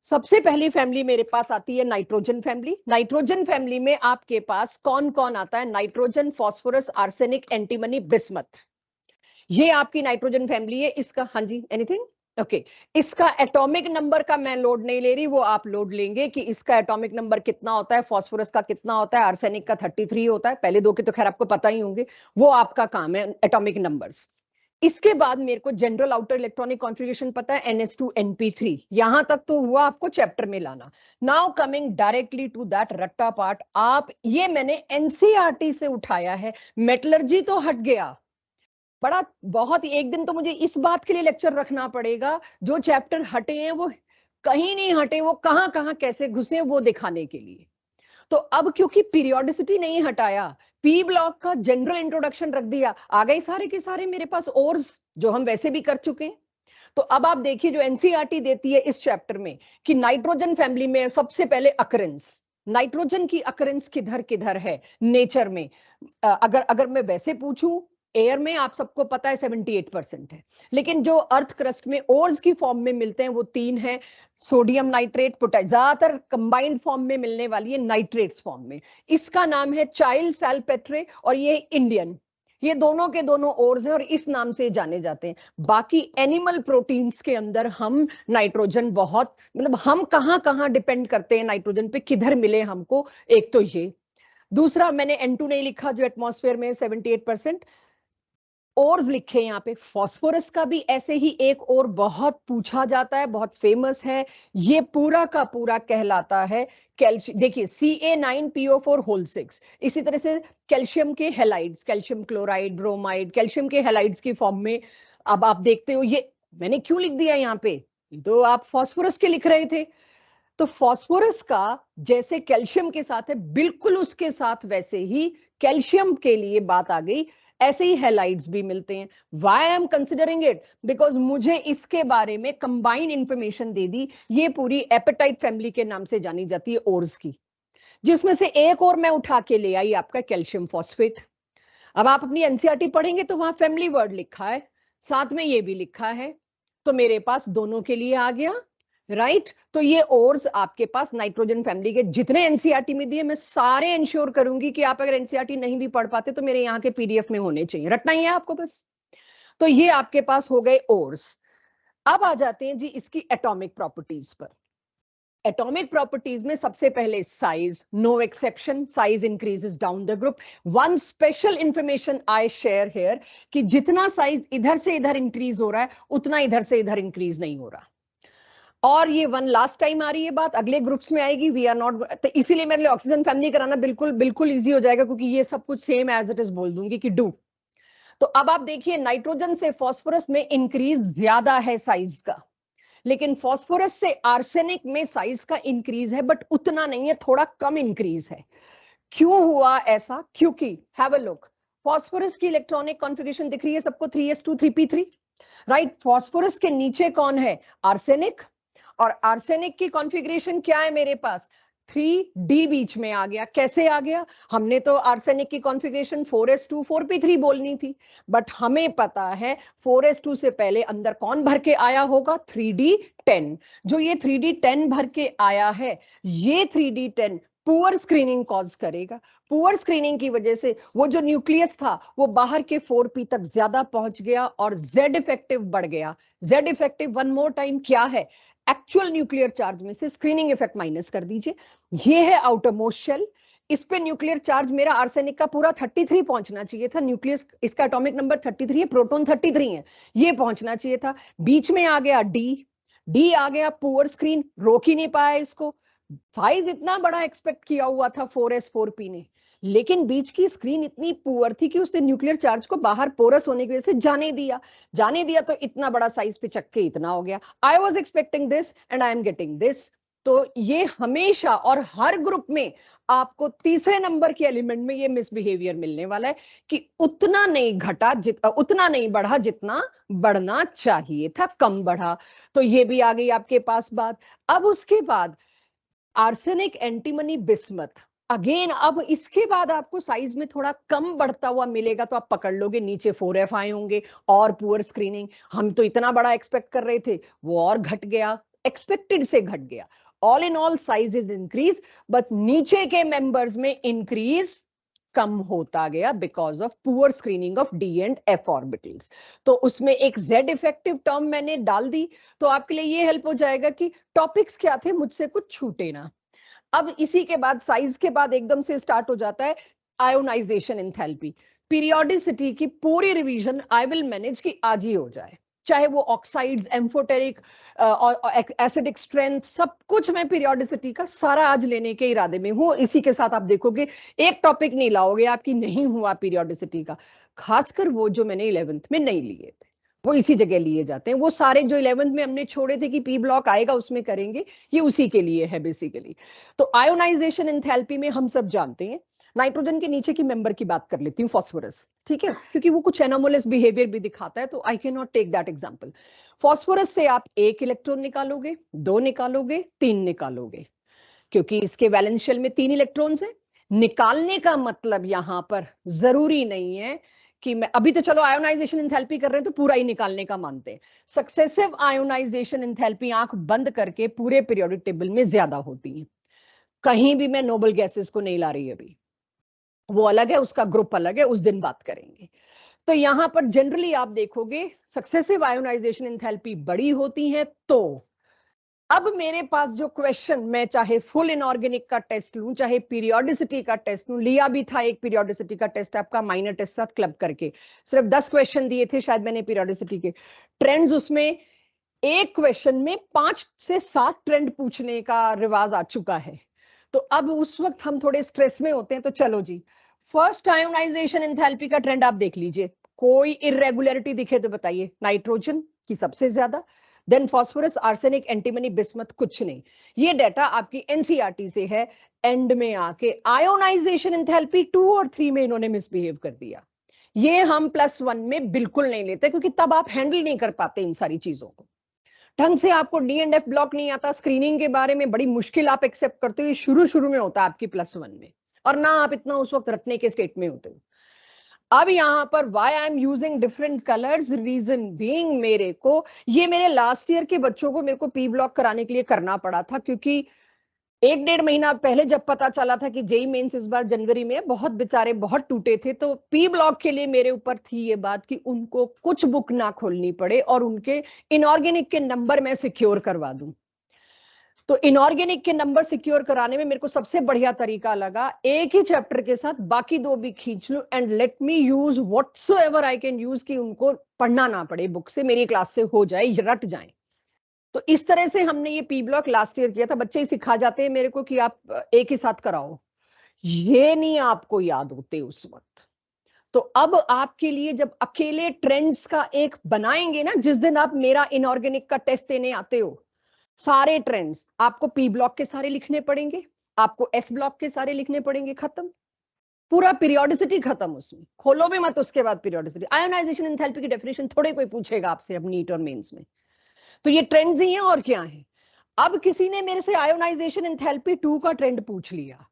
सबसे पहली फैमिली मेरे पास आती है नाइट्रोजन फैमिली। नाइट्रोजन फैमिली में आपके पास कौन कौन आता है? Nitrogen, phosphorus, arsenic, antimony, bismuth. ये आपकी नाइट्रोजन फैमिली है। इसका, हाँ जी, एनीथिंग? ओके। इसका एटॉमिक नंबर का मैं लोड नहीं ले रही, वो आप लोड लेंगे कि इसका एटॉमिक नंबर कितना होता है, फास्फोरस का कितना होता है, आर्सेनिक का 33 होता है। पहले दो के तो खैर आपको पता ही होंगे, वो आपका काम है, एटॉमिक नंबर्स। इसके बाद मेरे को जनरल आउटर इलेक्ट्रॉनिक कॉन्फ़िगरेशन पता है, NS2 NP3। यहां तक तो हुआ आपको चैप्टर में लाना। Now coming directly to that रट्टा पार्ट, आप ये मैंने एनसीईआरटी से उठाया है। मेटलर्जी तो हट गया, बड़ा बहुत एक दिन तो मुझे इस बात के लिए लेक्चर रखना पड़ेगा, जो चैप्टर हटे हैं वो कहीं नहीं हटे, वो कहां कहां कैसे घुसे वो दिखाने के लिए। तो अब क्योंकि पीरियोडिसिटी नहीं हटाया, पी ब्लॉक का जनरल इंट्रोडक्शन रख दिया, आ गए सारे के सारे मेरे पास ओर्स, जो हम वैसे भी कर चुके हैं। तो अब आप देखिए जो एनसीईआरटी देती है इस चैप्टर में, कि नाइट्रोजन फैमिली में सबसे पहले अकरेंस, नाइट्रोजन की अकरेंस किधर किधर है नेचर में। अगर अगर मैं वैसे पूछूं, एयर में आप सबको पता है 78% है, लेकिन जो अर्थ क्रस्ट में ओर्स की फॉर्म में मिलते हैं वो 3 है। सोडियम नाइट्रेट, पोटेशियम, ज्यादातर कंबाइंड फॉर्म में मिलने वाली है नाइट्रेट्स फॉर्म में। इसका नाम है चाइल्ड सैल्पेट्रे, और ये इंडियन, ये दोनों के दोनों ओर्स हैं और इस नाम से जाने जाते हैं। बाकी एनिमल प्रोटीन्स के अंदर हम नाइट्रोजन बहुत, मतलब हम कहां कहां डिपेंड करते हैं नाइट्रोजन पे, किधर मिले हमको, एक तो ये। दूसरा मैंने N2 नहीं लिखा जो एटमॉस्फेयर में 78%। ओर्स लिखे यहाँ पे। फास्फोरस का भी ऐसे ही एक और बहुत पूछा जाता है, बहुत फेमस है, ये पूरा का पूरा कहलाता है कैल्शियम। देखिए Ca9PO4 6, इसी तरह से कैल्शियम के halides, calcium chloride, bromide, calcium के हेलाइड्स की फॉर्म में। अब आप देखते हो ये मैंने क्यों लिख दिया यहाँ पे, तो आप फास्फोरस के लिख रहे थे, तो फास्फोरस का जैसे कैल्शियम के साथ है, बिल्कुल उसके साथ वैसे ही कैल्शियम के लिए बात आ गई, ऐसे ही हेलाइड्स भी मिलते हैं। Why I am considering it, because मुझे इसके बारे में कंबाइंड इंफॉर्मेशन दे दी। ये पूरी एपेटाइट फैमिली के नाम से जानी जाती है ओर्स की, जिसमें से एक और मैं उठा के ले आई, आपका कैल्शियम फॉस्फेट। अब आप अपनी एनसीईआरटी पढ़ेंगे तो वहां फैमिली वर्ड लिखा है, साथ में ये भी लिखा है, तो मेरे पास दोनों के लिए आ गया, राइट। तो ये ओर्स आपके पास नाइट्रोजन फैमिली के जितने एनसीईआरटी में दिए, मैं सारे इंश्योर करूंगी कि आप अगर एनसीईआरटी नहीं भी पढ़ पाते तो मेरे यहाँ के पीडीएफ में होने चाहिए, रटना ही है आपको बस। तो ये आपके पास हो गए ओर्स। अब आ जाते हैं जी इसकी एटॉमिक प्रॉपर्टीज पर। एटॉमिक प्रॉपर्टीज में सबसे पहले size, no exception, size increases down the group. One special information I share here, कि जितना साइज इधर से इधर इंक्रीज हो रहा है, उतना इधर से इधर इंक्रीज नहीं हो रहा। और ये वन लास्ट टाइम आ रही है बात, अगले ग्रुप्स में आएगी, वी आर नॉट, तो इसीलिए मेरे लिए ऑक्सीजन फैमिली कराना बिल्कुल बिल्कुल इजी हो जाएगा, क्योंकि ये सब कुछ सेम एज इट इज बोल दूंगी कि डू। तो अब आप देखिए नाइट्रोजन से फास्फोरस में इंक्रीज ज्यादा है साइज का, लेकिन फास्फोरस से आर्सेनिक में साइज का इंक्रीज है, बट उतना नहीं है, थोड़ा कम इंक्रीज है। क्यों हुआ ऐसा? क्योंकि हैव अ लुक, फास्फोरस की इलेक्ट्रॉनिक कॉन्फ़िगरेशन दिख रही है सबको, 3s2 3p3, राइट। फास्फोरस के नीचे कौन है? आर्सेनिक। और आर्सेनिक की कॉन्फ़िगरेशन क्या है मेरे पास? 3d बीच में आ गया। कैसे आ गया? हमने तो आर्सेनिक की कॉन्फ़िगरेशन 4s2 4p3 बोलनी थी, बट हमें पता है 4s2 से पहले अंदर कौन भर के आया होगा? 3d10। जो ये 3d10 भर के आया है, ये 3d10 पुअर स्क्रीनिंग कॉज करेगा। पुअर स्क्रीनिंग की वजह से वो जो न्यूक्लियस था वो बाहर के 4p तक ज्यादा पहुंच गया और Z इफेक्टिव बढ़ गया। Z effective one more time क्या है? एक्चुअल न्यूक्लियर चार्ज में से स्क्रीनिंग इफेक्ट माइनस कर दीजिए। ये है आउटर मोस्ट शेल, इस पे न्यूक्लियर चार्ज मेरा आर्सेनिक का पूरा 33 पहुंचना चाहिए था। न्यूक्लियस, इसका एटॉमिक नंबर 33 है, प्रोटॉन 33 है, ये पहुंचना चाहिए था। बीच में आ गया डी आ गया पुअर स्क्रीन, रोक ही नहीं पाया इसको। साइज इतना बड़ा एक्सपेक्ट किया हुआ था 4s4p ने, लेकिन बीच की स्क्रीन इतनी पुअर थी कि उसने न्यूक्लियर चार्ज को बाहर पोरस होने की वजह से जाने दिया, तो इतना बड़ा साइज पे चक्के इतना हो गया। I was expecting this and I am getting this. तो ये हमेशा और हर ग्रुप में आपको तीसरे नंबर के एलिमेंट में ये मिसबिहेवियर मिलने वाला है, कि उतना नहीं घटा, उतना नहीं बढ़ा जितना बढ़ना चाहिए था, कम बढ़ा। तो ये भी आ गई आपके पास बात। अब उसके बाद आर्सेनिक, एंटीमनी, बिस्मथ, अगेन अब इसके बाद आपको साइज में थोड़ा कम बढ़ता हुआ मिलेगा, तो आप पकड़ लोगे नीचे 4f आए होंगे और पुअर स्क्रीनिंग। हम तो इतना बड़ा एक्सपेक्ट कर रहे थे, वो और घट गया, एक्सपेक्टेड से घट गया। All in all size is increase, but नीचे के मेंबर्स में इंक्रीज कम होता गया because of poor screening of D and F orbitals. तो उसमें एक जेड इफेक्टिव टर्म मैंने डाल दी, तो आपके लिए ये हेल्प हो जाएगा कि टॉपिक्स क्या थे, मुझसे कुछ छूटे ना। अब इसी के बाद साइज के बाद एकदम से स्टार्ट हो जाता है आयोनाइजेशन एंथैल्पी। पीरियोडिसिटी की पूरी रिवीजन आई विल मैनेज कि आज ही हो जाए, चाहे वो ऑक्साइड्स, एम्फोटेरिक, एसिडिक स्ट्रेंथ, सब कुछ मैं पीरियोडिसिटी का सारा आज लेने के इरादे में हूं। इसी के साथ आप देखोगे एक टॉपिक नहीं लाओगे आपकी नहीं हुआ पीरियोडिसिटी का, खासकर वो जो मैंने 11th में नहीं लिए थे वो इसी जगह लिए जाते हैं। वो सारे जो 11th में हमने छोड़े थे कि पी ब्लॉक आएगा उसमें करेंगे, ये उसी के लिए है बेसिकली। तो आयोनाइजेशन एंथैल्पी में हम सब जानते हैं। नाइट्रोजन के नीचे की मेंबर की बात कर लेती हूँ, फास्फोरस, ठीक है, क्योंकि वो कुछ एनोमलस बिहेवियर भी दिखाता है, तो I can not take that example. Phosphorus से आप 1 इलेक्ट्रॉन निकालोगे, 2 निकालोगे, 3 निकालोगे, क्योंकि इसके वैलेंस शेल में 3 इलेक्ट्रॉन्स हैं। निकालने का मतलब यहां पर जरूरी नहीं है कि मैं अभी तो चलो आयोनाइजेशन एंथैल्पी कर रहे हैं तो पूरा ही निकालने का मानते हैं। सक्सेसिव आयोनाइजेशन एंथैल्पी आंख बंद करके पूरे पीरियोडिक टेबल में ज्यादा होती है। कहीं भी मैं नोबल गैसेस को नहीं ला रही अभी, वो अलग है, उसका ग्रुप अलग है, उस दिन बात करेंगे। तो यहां पर जनरली आप देखोगे सक्सेसिव आयोनाइजेशन एंथैल्पी बड़ी होती है। तो अब मेरे पास जो क्वेश्चन, मैं चाहे फुल इनऑर्गेनिक का टेस्ट लूं, चाहे पीरियोडिसिटी का टेस्ट लूं, लिया भी था एक पीरियोडिसिटी का टेस्ट आपका माइनर टेस्ट साथ क्लब करके, सिर्फ 10 क्वेश्चन दिए थे शायद मैंने पीरियोडिसिटी के ट्रेंड्स, उसमें एक क्वेश्चन में 5 से 7 ट्रेंड पूछने का रिवाज आ चुका है। तो अब उस वक्त हम थोड़े स्ट्रेस में होते हैं, तो चलो जी, फर्स्ट आयोनाइजेशन एंथैल्पी का ट्रेंड आप देख लीजिए, कोई इरेगुलरिटी दिखे तो बताइए। नाइट्रोजन की सबसे ज्यादा, then phosphorus, arsenic, antimony, bismuth, कुछ नहीं। ये डाटा आपकी एनसीईआरटी से है। एंड में आके आयोनाइजेशन एंथैल्पी 2 और 3 में इन्होंने मिसबिहेव कर दिया। ये हम +1 में बिल्कुल नहीं लेते, क्योंकि तब आप हैंडल नहीं कर पाते इन सारी चीजों को ढंग से। आपको डी एंड एफ ब्लॉक नहीं आता, स्क्रीनिंग के बारे में बड़ी मुश्किल आप एक्सेप्ट करते हो, शुरू शुरू में होता है आपकी +1 में, और ना आप इतना उस वक्त रखने के स्टेट में होते हो। अब यहां पर why I am using different colours, reason being, मेरे को ये मेरे लास्ट ईयर के बच्चों को मेरे को पी ब्लॉक कराने के लिए करना पड़ा था, क्योंकि 1-1.5 महीना पहले जब पता चला था कि जेई मेंस इस बार जनवरी में, बहुत बेचारे बहुत टूटे थे। तो पी ब्लॉक के लिए मेरे ऊपर थी ये बात कि उनको कुछ बुक ना खोलनी पड़े और उनके इनऑर्गेनिक के नंबर मैं सिक्योर करवा दूं। तो इनऑर्गेनिक के नंबर सिक्योर कराने में मेरे को सबसे बढ़िया तरीका लगा, एक ही चैप्टर के साथ बाकी 2 भी खींच लूं and let me use whatsoever I can use, कि उनको पढ़ना ना पड़े बुक से, मेरी क्लास से हो जाए, रट जाए। तो इस तरह से हमने ये पी ब्लॉक लास्ट ईयर किया था। बच्चे ही सिखा जाते हैं मेरे को कि आप एक ही साथ कराओ, ये नहीं आपको याद होते उस वक्त। तो अब आपके लिए जब अकेले ट्रेंड्स का एक बनाएंगे ना, जिस दिन आप मेरा इनऑर्गेनिक का टेस्ट देने आते हो, सारे ट्रेंड्स आपको पी ब्लॉक के सारे लिखने पड़ेंगे, आपको एस ब्लॉक के सारे लिखने पड़ेंगे, खत्म, पूरा पीरियोडिसिटी खत्म, उसमें खोलो भी मत। उसके बाद पीरियोडिसिटी, आयोनाइजेशन एंथैल्पी की डेफिनेशन थोड़े कोई पूछेगा आपसे अब नीट और मेंस में। तो ये ट्रेंड्स ही हैं और क्या है। अब किसी ने मेरे से आयोनाइजेशन एंथैल्पी 2 का ट्रेंड पूछ लिया,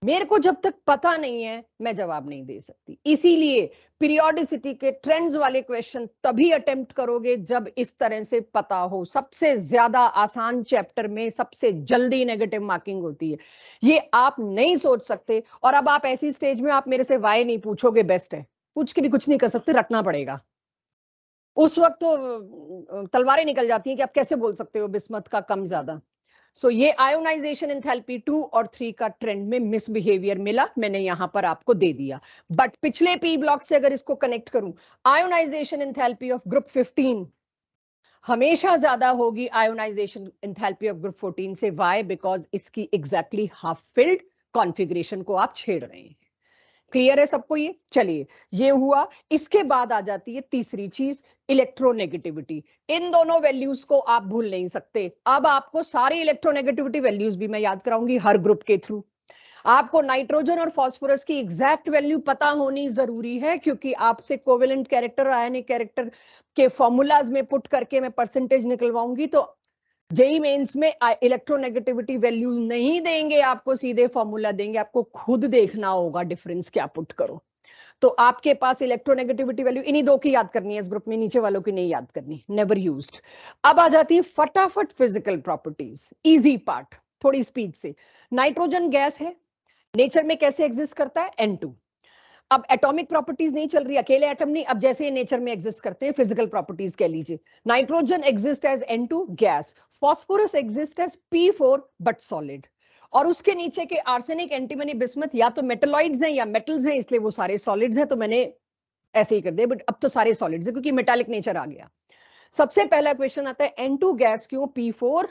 मेरे को जब तक पता नहीं है मैं जवाब नहीं दे सकती। इसीलिए पीरियोडिसिटी के ट्रेंड्स वाले क्वेश्चन तभी अटेम्प्ट करोगे जब इस तरह से पता हो। सबसे ज्यादा आसान चैप्टर में सबसे जल्दी नेगेटिव मार्किंग होती है, ये आप नहीं सोच सकते। और अब आप ऐसी स्टेज में आप मेरे से वाई नहीं पूछोगे, बेस्ट है, पूछ के भी कुछ नहीं कर सकते, रटना पड़ेगा। उस वक्त तो तलवारें निकल जाती हैं कि आप कैसे बोल सकते हो बिस्मथ का कम ज्यादा। सो ये आयोनाइजेशन एंथैल्पी 2 और 3 का ट्रेंड में मिसबिहेवियर मिला, मैंने यहां पर आपको दे दिया। बट पिछले पी ब्लॉक से अगर इसको कनेक्ट करूं, आयोनाइजेशन एंथैल्पी ऑफ ग्रुप 15 हमेशा ज्यादा होगी आयोनाइजेशन एंथैल्पी ऑफ ग्रुप 14 से। वाई? बिकॉज इसकी एग्जैक्टली हाफ फिल्ड कॉन्फ़िगरेशन को आप छेड़ रहे हैं। क्लियर है सबको ये? चलिए, ये हुआ। इसके बाद आ जाती है तीसरी चीज, इलेक्ट्रोनेगेटिविटी। इन दोनों वैल्यूज को आप भूल नहीं सकते। अब आपको सारी इलेक्ट्रोनेगेटिविटी वैल्यूज भी मैं याद कराऊंगी हर ग्रुप के थ्रू। आपको नाइट्रोजन और फास्फोरस की एग्जैक्ट वैल्यू पता होनी जरूरी है, क्योंकि आपसे कोवेलेंट कैरेक्टर, आयनिक कैरेक्टर के फॉर्मूलाज में पुट करके मैं परसेंटेज निकलवाऊंगी। तो जेई मेंस में इलेक्ट्रोनेगेटिविटी वैल्यू नहीं देंगे आपको, सीधे फॉर्मूला देंगे, आपको खुद देखना होगा डिफरेंस क्या पुट करो। तो आपके पास इलेक्ट्रोनेगेटिविटी वैल्यू इन्हीं दो की याद करनी है इस ग्रुप में, नीचे वालों की नहीं याद करनी, नेवर यूज्ड। अब आ जाती है फटाफट फिजिकल प्रॉपर्टीज, इजी पार्ट, थोड़ी स्पीड से। नाइट्रोजन गैस है, नेचर में कैसे एग्जिस्ट करता है, N2। अब एटॉमिक प्रॉपर्टीज नहीं चल रही, अकेले एटम नहीं, अब जैसे ये नेचर में एग्जिस्ट करते हैं फिजिकल प्रॉपर्टीज कह लीजिए। Nitrogen exist as N2 gas, phosphorus exist as P4 but solid, और उसके नीचे के आर्सेनिक, एंटीमनी, बिस्मथ या तो मेटलॉइड्स हैं या मेटल्स हैं, इसलिए वो सारे सॉलिड्स हैं, तो मैंने ऐसे ही कर दिया, बट अब तो सारे सॉलिड्स हैं क्योंकि मेटालिक नेचर आ गया। सबसे पहला क्वेश्चन आता है N2 गैस क्यों, P4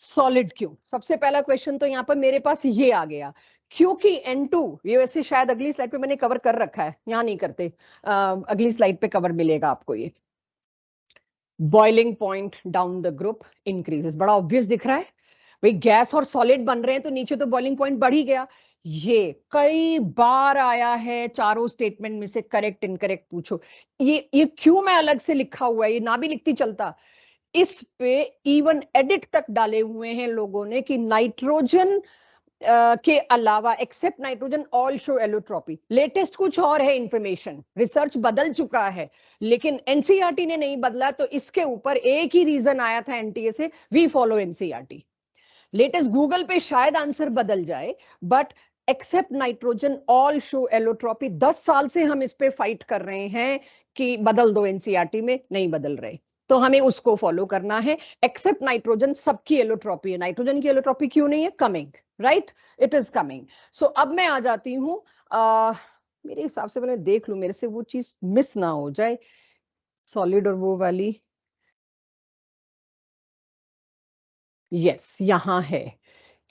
सॉलिड क्यों? सबसे पहला क्वेश्चन तो यहाँ पर मेरे पास ये आ गया, क्योंकि N2, ये वैसे शायद अगली स्लाइड पे मैंने कवर कर रखा है, यहां नहीं करते, अगली स्लाइड पे कवर मिलेगा आपको। ये boiling point down the group increases, बड़ा ऑब्वियस दिख रहा है भाई, गैस और सॉलिड बन रहे हैं तो नीचे तो बॉइलिंग पॉइंट बढ़ ही गया। ये कई बार आया है चारों स्टेटमेंट में से, करेक्ट इनकरेक्ट पूछो। ये क्यों मैं अलग से लिखा हुआ है, ये ना भी लिखती चलता। इस पे इवन एडिट तक डाले हुए हैं लोगों ने कि नाइट्रोजन के अलावा except nitrogen all show allotropy. Latest कुछ और है इंफॉर्मेशन, रिसर्च बदल चुका है, लेकिन एनसीईआरटी ने नहीं बदला, तो इसके ऊपर एक ही रीजन आया था एनटीए से, we follow NCERT. Latest Google पे शायद आंसर बदल जाए, but except nitrogen all show allotropy, 10 साल से हम इस पे फाइट कर रहे हैं कि बदल दो, एनसीईआरटी में नहीं बदल रहे, तो हमें उसको फॉलो करना है। एक्सेप्ट नाइट्रोजन सबकी एलोट्रॉपी है, नाइट्रोजन की एलोट्रॉपी क्यों नहीं है, coming, right, it is coming. So अब मैं आ जाती हूं, मेरे हिसाब से पहले देख लूं मेरे से वो चीज मिस ना हो जाए, सॉलिड और वो वाली, यस यहां है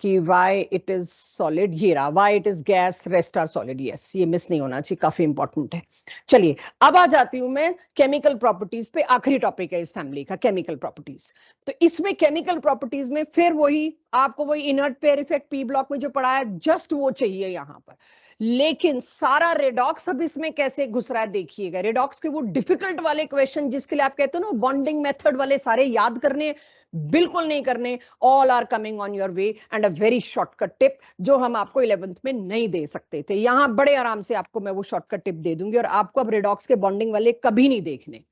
कि वाई इट इज सॉलिड, ये रहा, why it is gas, rest are solid, yes ये मिस नहीं होना चाहिए, काफी इंपॉर्टेंट है। चलिए अब आ जाती हूं मैं केमिकल प्रॉपर्टीज पे, आखिरी टॉपिक है इस फैमिली का, केमिकल प्रॉपर्टीज। तो इसमें केमिकल प्रॉपर्टीज में फिर वही आपको वही inert pair effect P block में जो पढ़ा है, जस्ट वो चाहिए यहां पर, लेकिन सारा रेडॉक्स अब इसमें कैसे घुस रहा है देखिएगा। रेडॉक्स के वो डिफिकल्ट वाले क्वेश्चन जिसके लिए आप कहते हो ना बॉन्डिंग मेथड वाले, सारे याद करने बिल्कुल नहीं करने, all are coming on your way, and a very shortcut tip जो हम आपको 11th में नहीं दे सकते थे, यहां बड़े आराम से आपको मैं वो शॉर्टकट टिप दे दूंगी, और आपको अब रेडॉक्स के बॉन्डिंग वाले कभी नहीं देखने।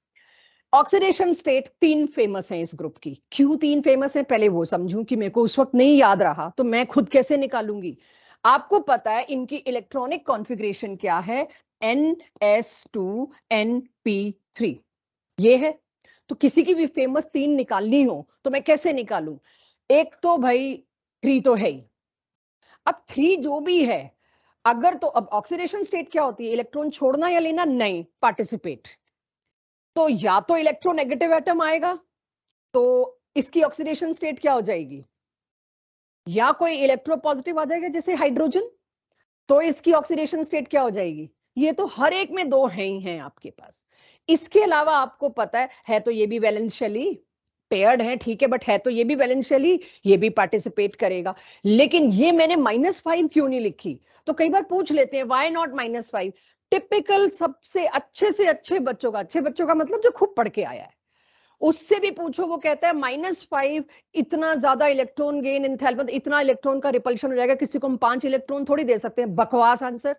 ऑक्सीडेशन स्टेट 3 फेमस है इस ग्रुप की, क्यों 3 फेमस है पहले वो समझूं, कि मेरे को उस वक्त नहीं याद रहा तो मैं खुद कैसे निकालूंगी। आपको पता है इनकी इलेक्ट्रॉनिक कॉन्फ़िगरेशन क्या है, NS2NP3, ये है। तो किसी की भी फेमस 3 निकालनी हो तो मैं कैसे निकालूं, एक तो भाई 3 तो है ही, अब 3 जो भी है, अगर तो अब ऑक्सीडेशन स्टेट क्या होती है, इलेक्ट्रॉन छोड़ना या लेना, नहीं, पार्टिसिपेट। तो या तो इलेक्ट्रोनेगेटिव एटम आएगा तो इसकी ऑक्सीडेशन स्टेट क्या हो जाएगी, या कोई इलेक्ट्रो पॉजिटिव आ जाएगा जैसे हाइड्रोजन, तो इसकी ऑक्सीडेशन स्टेट क्या हो जाएगी। ये तो हर एक में 2 हैं ही हैं आपके पास। इसके अलावा आपको पता है तो ये भी वैलेंशियली पेयर्ड है, ठीक है, बट है तो ये भी वैलेंशियली, ये भी पार्टिसिपेट करेगा। लेकिन ये मैंने -5 क्यों नहीं लिखी, तो कई बार पूछ लेते हैं व्हाई नॉट -5। टिपिकल सबसे अच्छे से अच्छे बच्चों का, अच्छे बच्चों का मतलब जो खूब पढ़ के आया है, उससे भी पूछो वो कहता है -5 इतना ज्यादा इलेक्ट्रॉन गेन एंथैल्पी, इतना इलेक्ट्रॉन का रिपल्शन हो जाएगा, किसी को हम 5 इलेक्ट्रॉन थोड़ी दे सकते हैं, बकवास आंसर।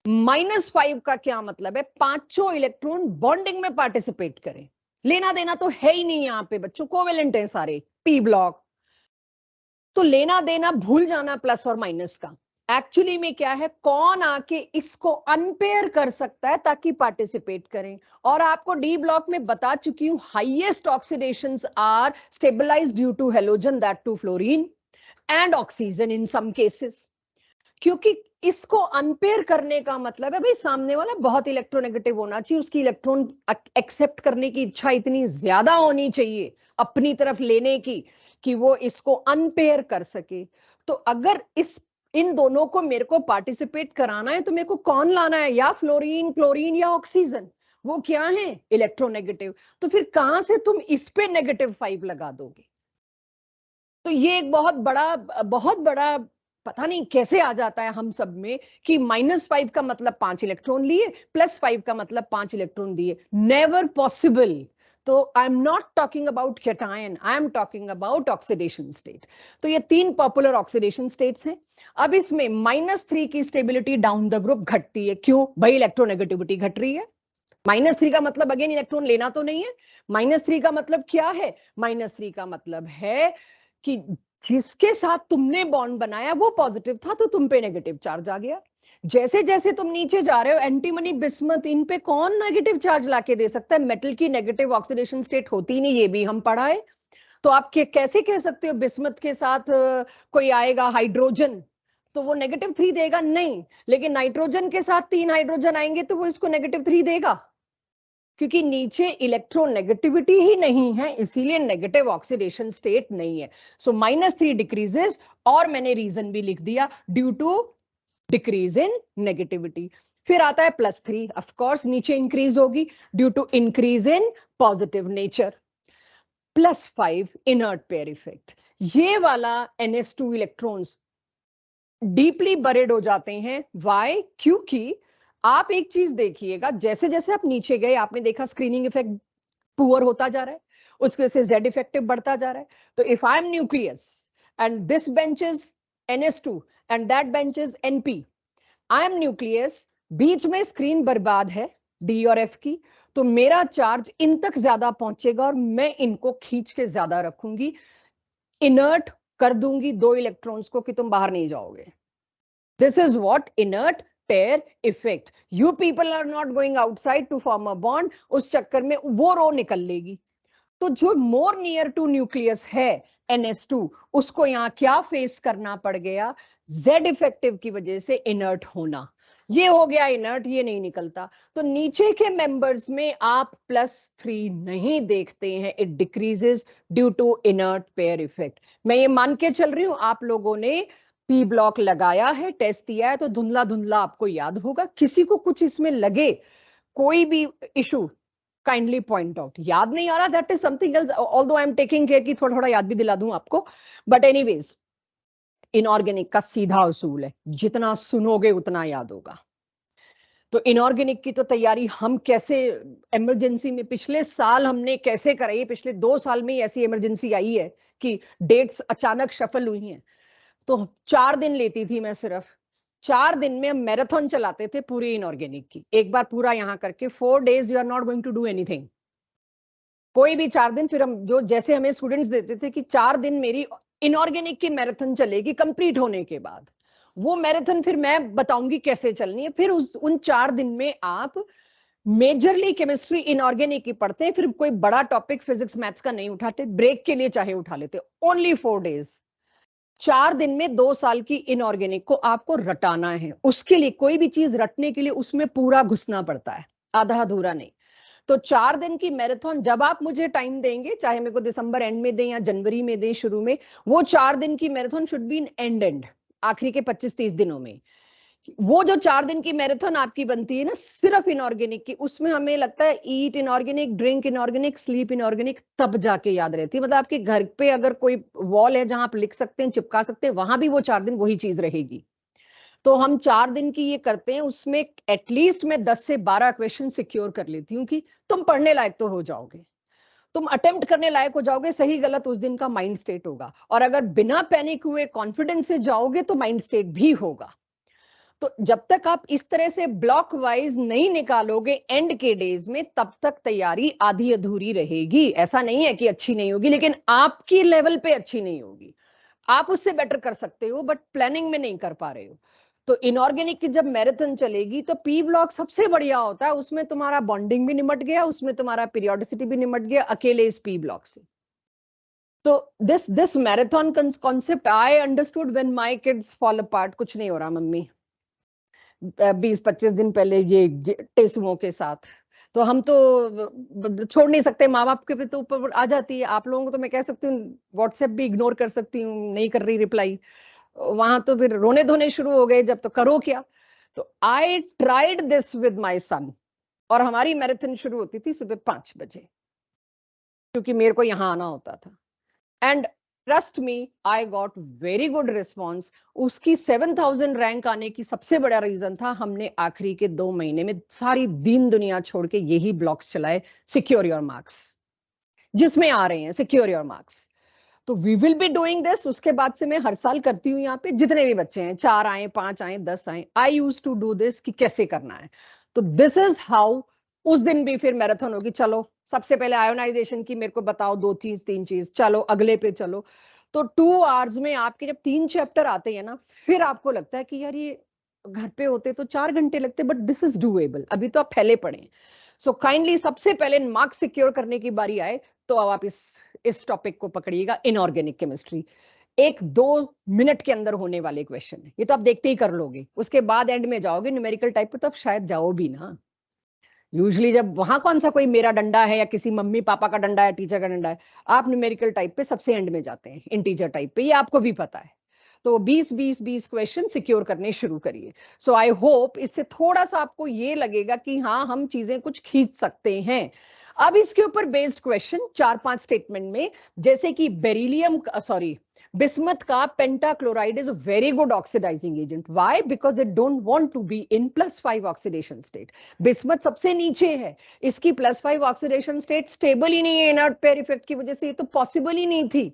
-5 का क्या मतलब है, 5 इलेक्ट्रॉन बॉन्डिंग में पार्टिसिपेट करें, लेना देना तो है ही नहीं यहाँ पे बच्चों, कोवेलेंट है सारे पी ब्लॉक, तो लेना देना भूल जाना प्लस और माइनस का। एक्चुअली में क्या है, कौन आके इसको अनपेयर कर सकता है ताकि पार्टिसिपेट करें, और आपको डी ब्लॉक में बता चुकी हूं, highest oxidations are stabilized due to halogen, that too fluorine and oxygen in some cases, क्योंकि इसको अनपेयर करने का मतलब है भाई सामने वाला बहुत इलेक्ट्रोनेगेटिव होना चाहिए, उसकी इलेक्ट्रॉन एक्सेप्ट करने की इच्छा इतनी ज्यादा होनी चाहिए अपनी तरफ लेने की कि वो इसको अनपेयर कर सके। तो अगर इस इन दोनों को मेरे को पार्टिसिपेट कराना है तो मेरे को कौन लाना है, या फ्लोरीन, क्लोरीन या ऑक्सीजन, वो क्या है इलेक्ट्रोनेगेटिव, तो फिर कहां से तुम इस पे -5 लगा दोगे। तो ये एक बहुत बड़ा पता नहीं कैसे आ जाता है हम सब में कि -5 का मतलब 5 इलेक्ट्रॉन लिए, +5 का मतलब 5 इलेक्ट्रॉन दिए, नेवर पॉसिबल। तो आई am not talking about cation, I am talking about oxidation state. तो ये 3 पॉपुलर ऑक्सीडेशन स्टेट्स हैं। अब इसमें -3 की स्टेबिलिटी डाउन द ग्रुप घटती है। क्यों भाई? इलेक्ट्रोनेगेटिविटी घट रही है। -3 का मतलब अगेन इलेक्ट्रॉन लेना तो नहीं है। -3 का मतलब क्या है? -3 का मतलब है कि जिसके साथ तुमने बॉन्ड बनाया वो पॉजिटिव था, तो तुम पे नेगेटिव चार्ज आ गया। जैसे जैसे तुम नीचे जा रहे हो, एंटीमनी, बिस्मथ, इन पे कौन नेगेटिव चार्ज लाके दे सकता है? मेटल की नेगेटिव ऑक्सीडेशन स्टेट होती नहीं, ये भी हम पढ़ाए। तो आप कैसे कह सकते हो बिस्मथ के साथ कोई आएगा हाइड्रोजन तो वो -3 देगा? नहीं। लेकिन नाइट्रोजन के साथ 3 हाइड्रोजन आएंगे तो वो इसको -3 देगा, क्योंकि नीचे इलेक्ट्रोनेगेटिविटी ही नहीं है, इसीलिए नेगेटिव ऑक्सीडेशन स्टेट नहीं है। सो -3 डिक्रीजेस, और मैंने रीजन भी लिख दिया, due to decrease in negativity. फिर आता है +3, ऑफ कोर्स नीचे इंक्रीज होगी due to increase in positive nature. +5 inert pair effect, ये वाला NS2 इलेक्ट्रॉन्स डीपली बरेड हो जाते हैं। व्हाई? क्योंकि आप एक चीज देखिएगा, जैसे जैसे आप नीचे गए आपने देखा स्क्रीनिंग इफेक्ट पुअर होता जा रहा है, उसकी वजह से Z इफेक्टिव बढ़ता जा रहा है। तो if I am nucleus and this bench is NS2 and that bench is NP, I am nucleus, बीच में स्क्रीन बर्बाद है D और F की, तो मेरा चार्ज इन तक ज्यादा पहुंचेगा और मैं इनको खींच के ज्यादा रखूंगी, इनर्ट कर दूंगी 2 इलेक्ट्रॉन्स को कि तुम बाहर नहीं जाओगे। This is what inert pair effect. You people are not going outside to form a bond, उस चक्कर में वो रो निकल लेगी। तो जो मोर नियर टू न्यूक्लियस है NS2, उसको यहां क्या फेस करना पड़ गया? Z इफेक्टिव की वजह से इनर्ट होना। ये हो गया इनर्ट, ये नहीं निकलता। तो नीचे के मेंबर्स में आप +3 नहीं देखते हैं, it decreases due to inert pair effect. मैं ये मान के चल रही हूं आप लोगों ने P ब्लॉक लगाया है, टेस्ट दिया है, तो धुंधला धुंधला आपको याद होगा। किसी को कुछ इसमें लगे कोई भी इशू, काइंडली पॉइंट आउट। याद नहीं आ रहा, that is something else, although I am taking care कि थोड़ा थोड़ा याद भी दिला दूं आपको। बट एनीवेज, इनऑर्गेनिक का सीधा उसूल है, जितना सुनोगे उतना याद होगा। तो इनऑर्गेनिक की तो तैयारी हम कैसे इमरजेंसी में पिछले साल हमने कैसे कराई, पिछले 2 साल में ही ऐसी इमरजेंसी आई है कि डेट्स अचानक शफल हुई हैं। तो 4 दिन लेती थी मैं, सिर्फ 4 दिन में हम मैराथन चलाते थे पूरी इनऑर्गेनिक की। एक बार पूरा यहां करके 4 days you are not going to do anything, कोई भी 4 दिन। फिर हम जो जैसे हमें स्टूडेंट्स देते थे कि 4 दिन मेरी इनऑर्गेनिक की मैराथन चलेगी कंप्लीट होने के बाद, वो मैराथन फिर मैं बताऊंगी कैसे चलनी है। फिर उन 4 दिन में आप मेजरली केमिस्ट्री इनऑर्गेनिक की पढ़ते हैं, फिर कोई बड़ा टॉपिक फिजिक्स मैथ्स का नहीं उठाते, ब्रेक के लिए चाहे उठा लेते। ओनली 4 days, 4 दिन में 2 साल की इनऑर्गेनिक को आपको रटाना है। उसके लिए कोई भी चीज रटने के लिए उसमें पूरा घुसना पड़ता है, आधा अधूरा नहीं। तो 4 दिन की मैराथन जब आप मुझे टाइम देंगे, चाहे मेरे को दिसंबर एंड में दें या जनवरी में दें शुरू में, वो 4 दिन की marathon should be in and आखिरी के 25-30 दिनों में। वो जो 4 दिन की मैराथन आपकी बनती है ना सिर्फ इनऑर्गेनिक की, उसमें हमें लगता है eat inorganic, drink inorganic, sleep inorganic, तब जाके याद रहती है। मतलब आपके घर पे अगर कोई वॉल है जहां आप लिख सकते हैं, चिपका सकते हैं, वहां भी वो 4 दिन वही चीज रहेगी। तो हम 4 दिन की ये करते हैं, उसमें एटलीस्ट मैं 10 से 12 क्वेश्चन सिक्योर कर लेती हूँ कि तुम पढ़ने लायक तो हो जाओगे, तुम अटेम्प्ट करने लायक हो जाओगे। सही गलत उस दिन का माइंड स्टेट होगा, और अगर बिना पैनिक हुए कॉन्फिडेंस से जाओगे तो माइंड स्टेट भी होगा। तो जब तक आप इस तरह से ब्लॉक वाइज नहीं निकालोगे एंड के डेज में, तब तक तैयारी आधी अधूरी रहेगी। ऐसा नहीं है कि अच्छी नहीं होगी, लेकिन आपकी लेवल पे अच्छी नहीं होगी। आप उससे बेटर कर सकते हो, बट प्लानिंग में नहीं कर पा रहे हो। तो इनऑर्गेनिक की जब मैराथन चलेगी तो P ब्लॉक सबसे बढ़िया होता है, उसमें तुम्हारा बॉन्डिंग भी निमट गया, उसमें तुम्हारा पीरियोडिसिटी भी निमट गया अकेले इस P ब्लॉक से। तो this marathon concept I understood when my kids fall apart. कुछ नहीं हो रहा मम्मी, 20-25 दिन पहले ये टेसुओं के साथ। तो हम तो छोड़ नहीं सकते, माँ बाप के भी तो ऊपर आ जाती है। आप लोगों को तो मैं कह सकती हूँ व्हाट्सएप भी इग्नोर कर सकती हूँ, नहीं कर रही रिप्लाई, वहां तो फिर रोने धोने शुरू हो गए जब। तो करो क्या? तो I tried this with my son, और हमारी मैराथन शुरू होती थी सुबह 5 बजे, क्योंकि मेरे को यहाँ आना होता था। And trust me, I got very good response. उसकी 7000 रैंक आने की सबसे बड़ा रीजन था, हमने आखिरी के 2 महीने में सारी दीन दुनिया छोड़ के यही ब्लॉक्स चलाए, सिक्योर योर मार्क्स। जिसमें आ रहे हैं, सिक्योर योर मार्क्स। तो we will be doing this. उसके बाद से मैं हर साल करती हूँ, यहाँ पे जितने भी बच्चे हैं, 4 आए, 5 आए, 10 आए, आई यूज टू डू दिस कि कैसे करना है। तो दिस इज हाउ। उस दिन भी फिर मैराथन होगी, चलो सबसे पहले आयोनाइजेशन की मेरे को बताओ 2 चीज 3 चीज, चलो अगले पे चलो। तो 2 आवर्स में आपके जब 3 चैप्टर आते हैं ना, फिर आपको लगता है कि यार ये घर पे होते तो 4 घंटे लगते, बट दिस इज डूएबल। अभी तो आप फैले पड़े। सो काइंडली सबसे पहले मार्क्स सिक्योर करने की बारी आए तो अब आप इस टॉपिक को पकड़िएगा, इनऑर्गेनिक केमिस्ट्री। 1-2 मिनट के अंदर होने वाले क्वेश्चन है ये, तो आप देखते ही कर लोगे। उसके बाद एंड में जाओगे न्यूमेरिकल टाइप पे, तो आप शायद जाओ भी ना। यूजुअली जब वहां कौन सा कोई मेरा डंडा है या किसी मम्मी पापा का डंडा है, टीचर का डंडा है, आप न्यूमेरिकल टाइप पे सबसे एंड में जाते हैं, इंटीजर टाइप पे, ये आपको भी पता है। तो 20-20-20 क्वेश्चन सिक्योर करने शुरू करिए। सो आई होप इससे थोड़ा सा आपको ये लगेगा कि हाँ हम चीजें कुछ खींच सकते हैं। अब इसके ऊपर बेस्ड क्वेश्चन 4-5 स्टेटमेंट में, जैसे कि बेरिलियम, सॉरी, बिस्मथ का pentachloride is a very good oxidizing agent. Why? Because it don't want to be in +5 oxidation state. Bismuth सबसे नीचे है, इसकी +5 ऑक्सीडेशन स्टेट स्टेबल ही नहीं है, इनर्ट पेयर इफेक्ट की वजह से ये तो पॉसिबल ही नहीं थी।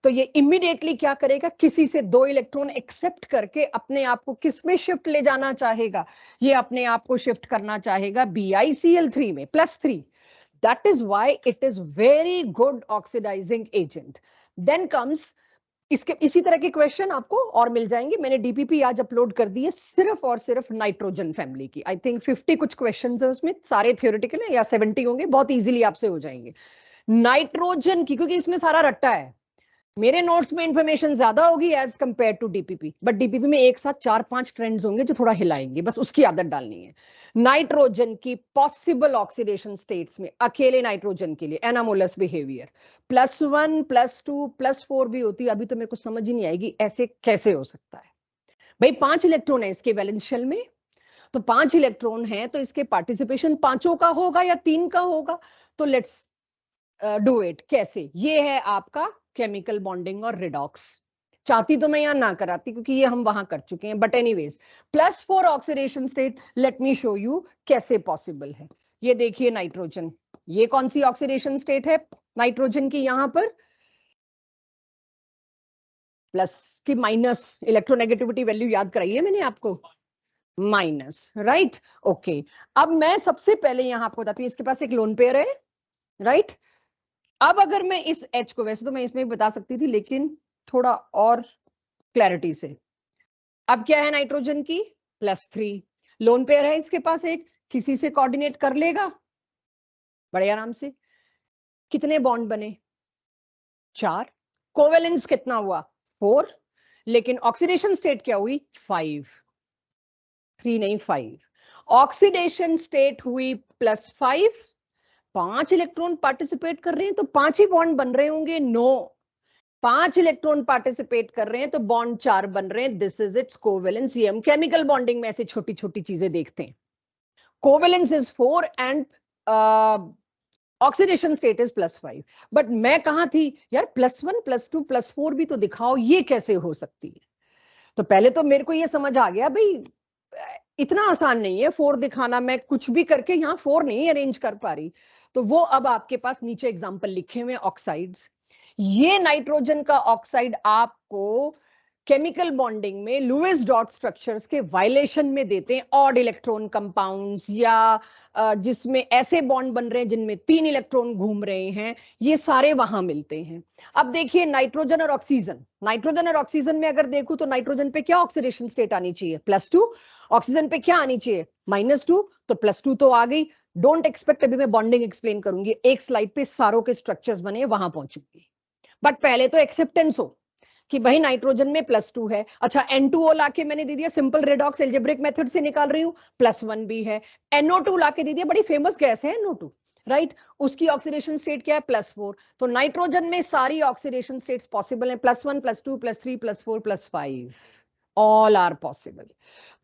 तो ये इमीडिएटली क्या करेगा, किसी से 2 इलेक्ट्रॉन एक्सेप्ट करके अपने आप को किस में शिफ्ट ले जाना चाहेगा, ये अपने आप को शिफ्ट करना चाहेगा BiCl3 में +3। That is why it is very good oxidizing agent. Then comes इसके इसी तरह के क्वेश्चन आपको और मिल जाएंगे। मैंने डीपीपी आज अपलोड कर दी है सिर्फ और सिर्फ नाइट्रोजन फैमिली की। आई थिंक 50 कुछ क्वेश्चन है उसमें, सारे थियोरेटिकल है, या 70 होंगे, बहुत इजीली आपसे हो जाएंगे नाइट्रोजन की, क्योंकि इसमें सारा रट्टा है। मेरे नोट्स में इंफॉर्मेशन ज्यादा होगी as compare to DPP, but DPP में एक साथ 4-5 ट्रेंड्स होंगे जो थोड़ा हिलाएंगे, बस उसकी आदत डालनी है। नाइट्रोजन की पॉसिबल ऑक्सीडेशन स्टेट्स में अकेले नाइट्रोजन के लिए एनामोलस बिहेवियर +1 +2 +4 भी होती है। अभी तो मेरे को समझ ही नहीं आएगी ऐसे कैसे हो सकता है। भाई 5 इलेक्ट्रॉन है इसके वैलेंस शेल में, तो 5 इलेक्ट्रॉन है तो इसके पार्टिसिपेशन 5 का होगा या 3 का होगा। तो लेट्स डू इट। कैसे? ये है आपका केमिकल बॉन्डिंग और रिडॉक्स। चाहती तो मैं यहां ना कराती क्योंकि ये हम वहां कर चुके हैं, but anyways +4 oxidation state, let me show you कैसे पॉसिबल है। ये देखिए नाइट्रोजन, ये कौन सी ऑक्सीडेशन स्टेट है नाइट्रोजन की, यहां पर प्लस की माइनस, इलेक्ट्रोनेगेटिविटी वैल्यू याद कराई है मैंने आपको, माइनस, राइट। ओके, अब मैं सबसे पहले यहां आपको बताती हूँ, इसके पास एक लोन पेयर है, राइट। अब अगर मैं इस H को, वैसे तो मैं इसमें भी बता सकती थी लेकिन थोड़ा और क्लैरिटी से, अब क्या है नाइट्रोजन की +3 लोन पेयर है इसके पास एक, किसी से कोऑर्डिनेट कर लेगा बड़े आराम से। कितने बॉन्ड बने? 4। कोवेलेंस कितना हुआ? 4। लेकिन ऑक्सीडेशन स्टेट क्या हुई? 5। 3 नहीं 5। ऑक्सीडेशन स्टेट हुई +5, 5 इलेक्ट्रॉन पार्टिसिपेट कर रहे हैं तो 5 ही बॉन्ड बन रहे होंगे। नो, 5 इलेक्ट्रॉन पार्टिसिपेट कर रहे हैं तो बॉन्ड 4 बन रहे हैं। This is it's covalence. ये हम केमिकल बॉन्डिंग में ऐसे छोटी छोटी चीजें देखते हैं। Covalence is 4 and oxidation state is +5। But मैं कहां थी यार, +1 +2 +4 भी तो दिखाओ, ये कैसे हो सकती है? तो पहले तो मेरे को ये समझ आ गया भाई इतना आसान नहीं है 4 दिखाना, मैं कुछ भी करके यहाँ 4 नहीं अरेंज कर पा रही। तो वो अब आपके पास नीचे एग्जांपल लिखे हुए ऑक्साइड्स। ये नाइट्रोजन का ऑक्साइड आपको केमिकल बॉन्डिंग में लुईस डॉट स्ट्रक्चर्स के वायलेशन में देते हैं, ऑड इलेक्ट्रॉन कंपाउंड्स या जिसमें ऐसे बॉन्ड बन रहे हैं जिनमें 3 इलेक्ट्रॉन घूम रहे हैं, ये सारे वहां मिलते हैं। अब देखिए नाइट्रोजन और ऑक्सीजन, नाइट्रोजन और ऑक्सीजन में अगर देखूं तो नाइट्रोजन पे क्या ऑक्सीडेशन स्टेट आनी चाहिए? +2। ऑक्सीजन पे क्या आनी चाहिए? -2। तो +2 तो आ गई। डोंट एक्सपेक्ट, अभी मैं बॉन्डिंग एक्सप्लेन करूंगी, एक स्लाइड पे सारों के स्ट्रक्चर्स बने, वहां पहुंचूंगी। बट पहले तो एक्सेप्टेंस हो कि भाई नाइट्रोजन में +2 है। अच्छा, N2O लाके मैंने दे दिया, सिंपल रेडॉक्स एल्जेब्रिक मेथड से निकाल रही हूँ, +1 भी है। NO2 लाके दे दिया, बड़ी फेमस गैस है NO2, राइट। उसकी ऑक्सीडेशन स्टेट क्या है? +4। तो नाइट्रोजन में सारी ऑक्सीडेशन स्टेट्स पॉसिबल है, +1 +2 +3 +4 +5, ऑल आर पॉसिबल।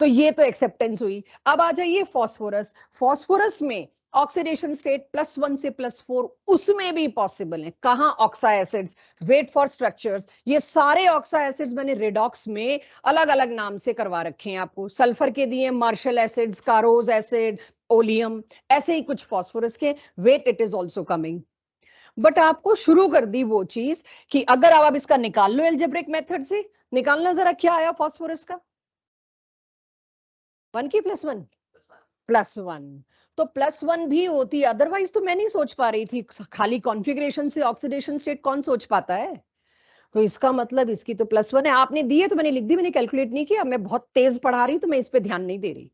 तो ये तो एक्सेप्टेंस हुई। अब आ जाइए फॉस्फोरस। फॉस्फोरस में ऑक्सीडेशन स्टेट +1 से +4 उसमें भी पॉसिबल है। कहां? ऑक्सा एसिड्स। वेट फॉर स्ट्रक्चर्स, ये सारे ऑक्सा एसिड्स मैंने रेडॉक्स में अलग अलग नाम से करवा रखे हैं आपको। सल्फर के दिए Marshall acids, Caro's acid, oleum, ऐसे ही कुछ फॉस्फोरस के। Wait, it is also coming. But आपको शुरू कर दी वो चीज कि अगर आप इसका निकाल लो एल्जेब्रिक मेथड से, निकालना जरा क्या आया फास्फोरस का, 1 की +1 +1, तो +1 भी होती, अदरवाइज तो मैं नहीं सोच पा रही थी, खाली कॉन्फ़िगरेशन से ऑक्सीडेशन स्टेट कौन सोच पाता है। तो इसका मतलब इसकी तो +1 है, आपने दी है तो मैंने लिख दी, मैंने कैलकुलेट नहीं किया, मैं बहुत तेज पढ़ा रही तो मैं इस पे ध्यान नहीं दे रही।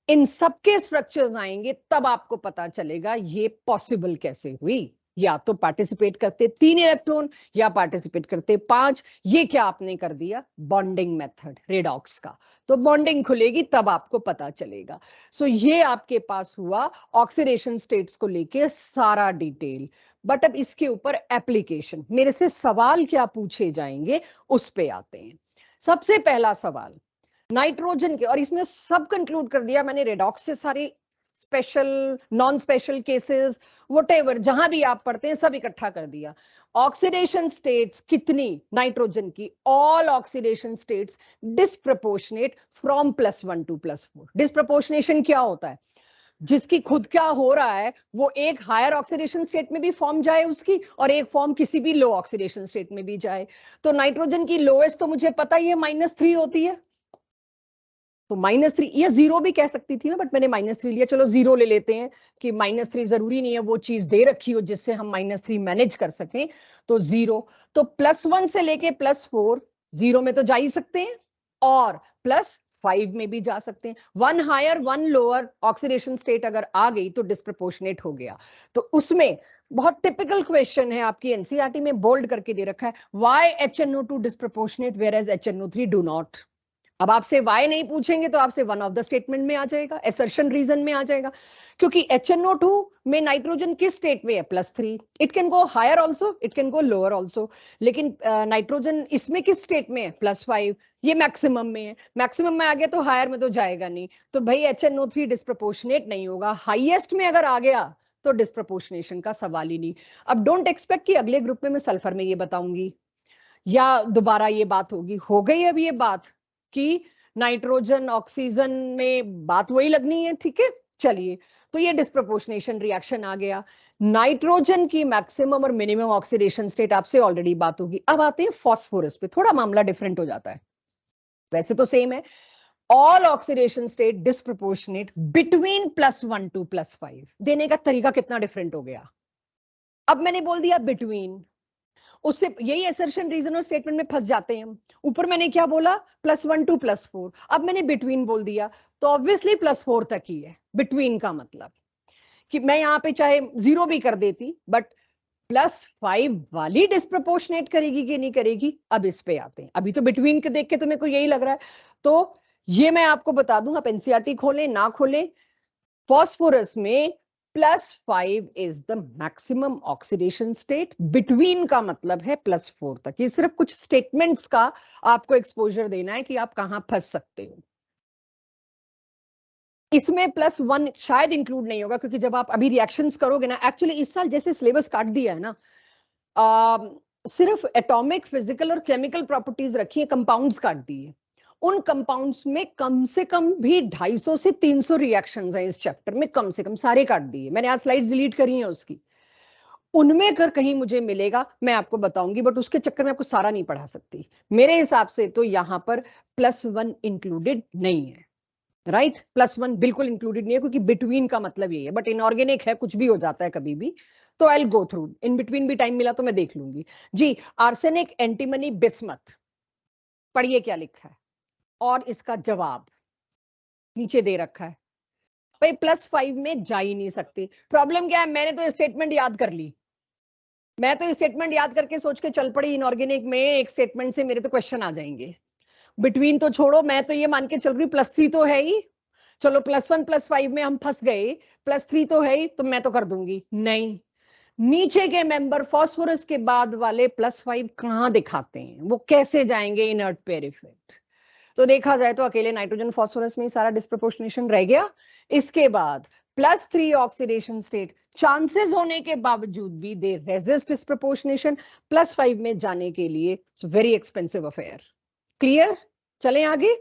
इन सबके स्ट्रक्चर्स आएंगे तब आपको पता चलेगा ये पॉसिबल कैसे हुई। या तो पार्टिसिपेट करते 3 इलेक्ट्रॉन या पार्टिसिपेट करते 5। ये क्या आपने कर दिया, बॉन्डिंग मेथड रेडॉक्स का, तो बॉन्डिंग खुलेगी तब आपको पता चलेगा। सो ये आपके पास हुआ ऑक्सीडेशन स्टेट्स को लेके सारा डिटेल। बट अब इसके ऊपर एप्लीकेशन, मेरे से सवाल क्या पूछे जाएंगे उस पे आते हैं। सबसे पहला सवाल नाइट्रोजन के, और इसमें सब कंक्लूड कर दिया मैंने, रेडॉक्स से सारी special non special cases whatever जहां भी आप पढ़ते हैं सब इकट्ठा कर दिया। ऑक्सीडेशन स्टेट्स कितनी नाइट्रोजन की, all oxidation states disproportionate from +1 to +4। Disproportionation क्या होता है, जिसकी खुद क्या हो रहा है वो एक हायर ऑक्सीडेशन स्टेट में भी फॉर्म जाए उसकी, और एक फॉर्म किसी भी लो ऑक्सीडेशन स्टेट में भी जाए। तो नाइट्रोजन की लोएस्ट तो मुझे पता ही है -3 होती है, तो -3 या 0 भी कह सकती थी मैं, बट मैंने -3 लिया, चलो 0 ले लेते हैं कि -3 जरूरी नहीं है वो चीज दे रखी हो जिससे हम -3 मैनेज कर सकें, तो 0। तो +1 से लेके +4 0 में तो जा ही सकते हैं, और +5 में भी जा सकते हैं। 1 हायर 1 लोअर ऑक्सीडेशन स्टेट अगर आ गई तो डिस्प्रपोर्शनेट हो गया। तो उसमें बहुत टिपिकल क्वेश्चन है, आपकी एनसीईआरटी में बोल्ड करके दे रखा है, why HNO2 disproportionate whereas HNO3 do not. अब आपसे वाई नहीं पूछेंगे तो आपसे वन ऑफ द स्टेटमेंट में आ जाएगा, एसर्शन रीजन में आ जाएगा, क्योंकि HNO2 में नाइट्रोजन किस स्टेट में है, +3। It can go higher also, it can go lower also, लेकिन नाइट्रोजन इसमें किस स्टेट में है, +5। ये मैक्सिमम में है, मैक्सिमम में आ गया तो हायर में तो जाएगा नहीं, तो भाई HNO3 डिस्प्रपोर्शनेट नहीं होगा। हाईएस्ट में अगर आ गया तो डिस्प्रपोर्शनेशन का सवाल ही नहीं। अब डोंट एक्सपेक्ट कि अगले ग्रुप में मैं सल्फर में ये बताऊंगी या दोबारा ये बात होगी, हो गई अब ये बात कि नाइट्रोजन ऑक्सीजन में बात वही लगनी है, ठीक है। चलिए, तो ये डिस्प्रपोर्शनेशन रिएक्शन आ गया। नाइट्रोजन की मैक्सिमम और मिनिमम ऑक्सीडेशन स्टेट आपसे ऑलरेडी बात होगी। अब आते हैं फास्फोरस पे, थोड़ा मामला डिफरेंट हो जाता है, वैसे तो सेम है। All oxidation state disproportionate between +1 to +5, देने का तरीका कितना डिफरेंट हो गया। अब मैंने बोल दिया बिटवीन, उससे यही असर्शन रीजन और स्टेटमेंट में फंस जाते हैं हम। ऊपर मैंने क्या बोला, +1 to +4, अब मैंने बिटवीन बोल दिया, तो ऑब्वियसली +4 तक ही है बिटवीन का मतलब, कि मैं यहाँ पे चाहे 0 भी कर देती, बट +5 वाली डिस्प्रपोर्शनेट करेगी कि नहीं करेगी, अब इस पे आते हैं। अभी तो बिटवीन के देख के तो मेरे को यही लग रहा है, तो ये मैं आपको बता दूं, आप एनसीईआरटी खोलें ना खोलें, फास्फोरस में +5 is the maximum oxidation state, between का मतलब है +4 तक। ये सिर्फ कुछ स्टेटमेंट्स का आपको एक्सपोजर देना है कि आप कहां फंस सकते हो। इसमें +1 शायद इंक्लूड नहीं होगा, क्योंकि जब आप अभी रिएक्शंस करोगे ना, एक्चुअली इस साल जैसे सिलेबस काट दिया है ना, सिर्फ एटॉमिक फिजिकल और केमिकल प्रॉपर्टीज रखी है, कंपाउंड्स काट दिए। उन कंपाउंड्स में कम से कम भी 250 से 300 रिएक्शंस हैं इस चैप्टर में, कम से कम सारे काट दिए मैंने, आज स्लाइड्स डिलीट करी हैं उसकी। उनमें अगर कहीं मुझे मिलेगा मैं आपको बताऊंगी, बट उसके चक्कर में आपको सारा नहीं पढ़ा सकती। मेरे हिसाब से तो यहाँ पर +1 इंक्लूडेड नहीं है, राइट। +1 बिल्कुल इंक्लूडेड नहीं है, क्योंकि बिटवीन का मतलब यही है, बट इनऑर्गेनिक है, कुछ भी हो जाता है कभी भी, तो आई गो थ्रू इन बिटवीन, भी टाइम मिला तो मैं देख लूंगी जी। आर्सेनिक, एंटीमनी, बिस्मथ, पढ़िए क्या लिखा है और इसका जवाब नीचे दे रखा है। भाई +5 में जा ही नहीं सकती। प्रॉब्लम क्या है, मैंने तो स्टेटमेंट याद कर ली, मैं तो स्टेटमेंट याद करके सोच के चल पड़ी, इनऑर्गेनिक में एक स्टेटमेंट से मेरे तो क्वेश्चन आ जाएंगे। बिटवीन तो छोड़ो, मैं तो ये मान के चल रही +3 तो है ही, चलो +1 +5 में हम फंस गए, +3 तो है ही, तो मैं तो कर दूंगी। नहीं, नीचे के मेंबर फास्फोरस के बाद वाले +5 कहां दिखाते हैं, वो कैसे जाएंगे इनर्ट पेयर इफेक्ट। तो देखा जाए तो अकेले नाइट्रोजन फास्फोरस में ही सारा डिस्प्रपोर्शनेशन रह गया। इसके बाद +3 ऑक्सीडेशन स्टेट चांसेस होने के बावजूद भी दे रेजिस्ट डिस्प्रपोर्शनेशन, +5 में जाने के लिए it's very expensive affair. Clear, चलें आगे।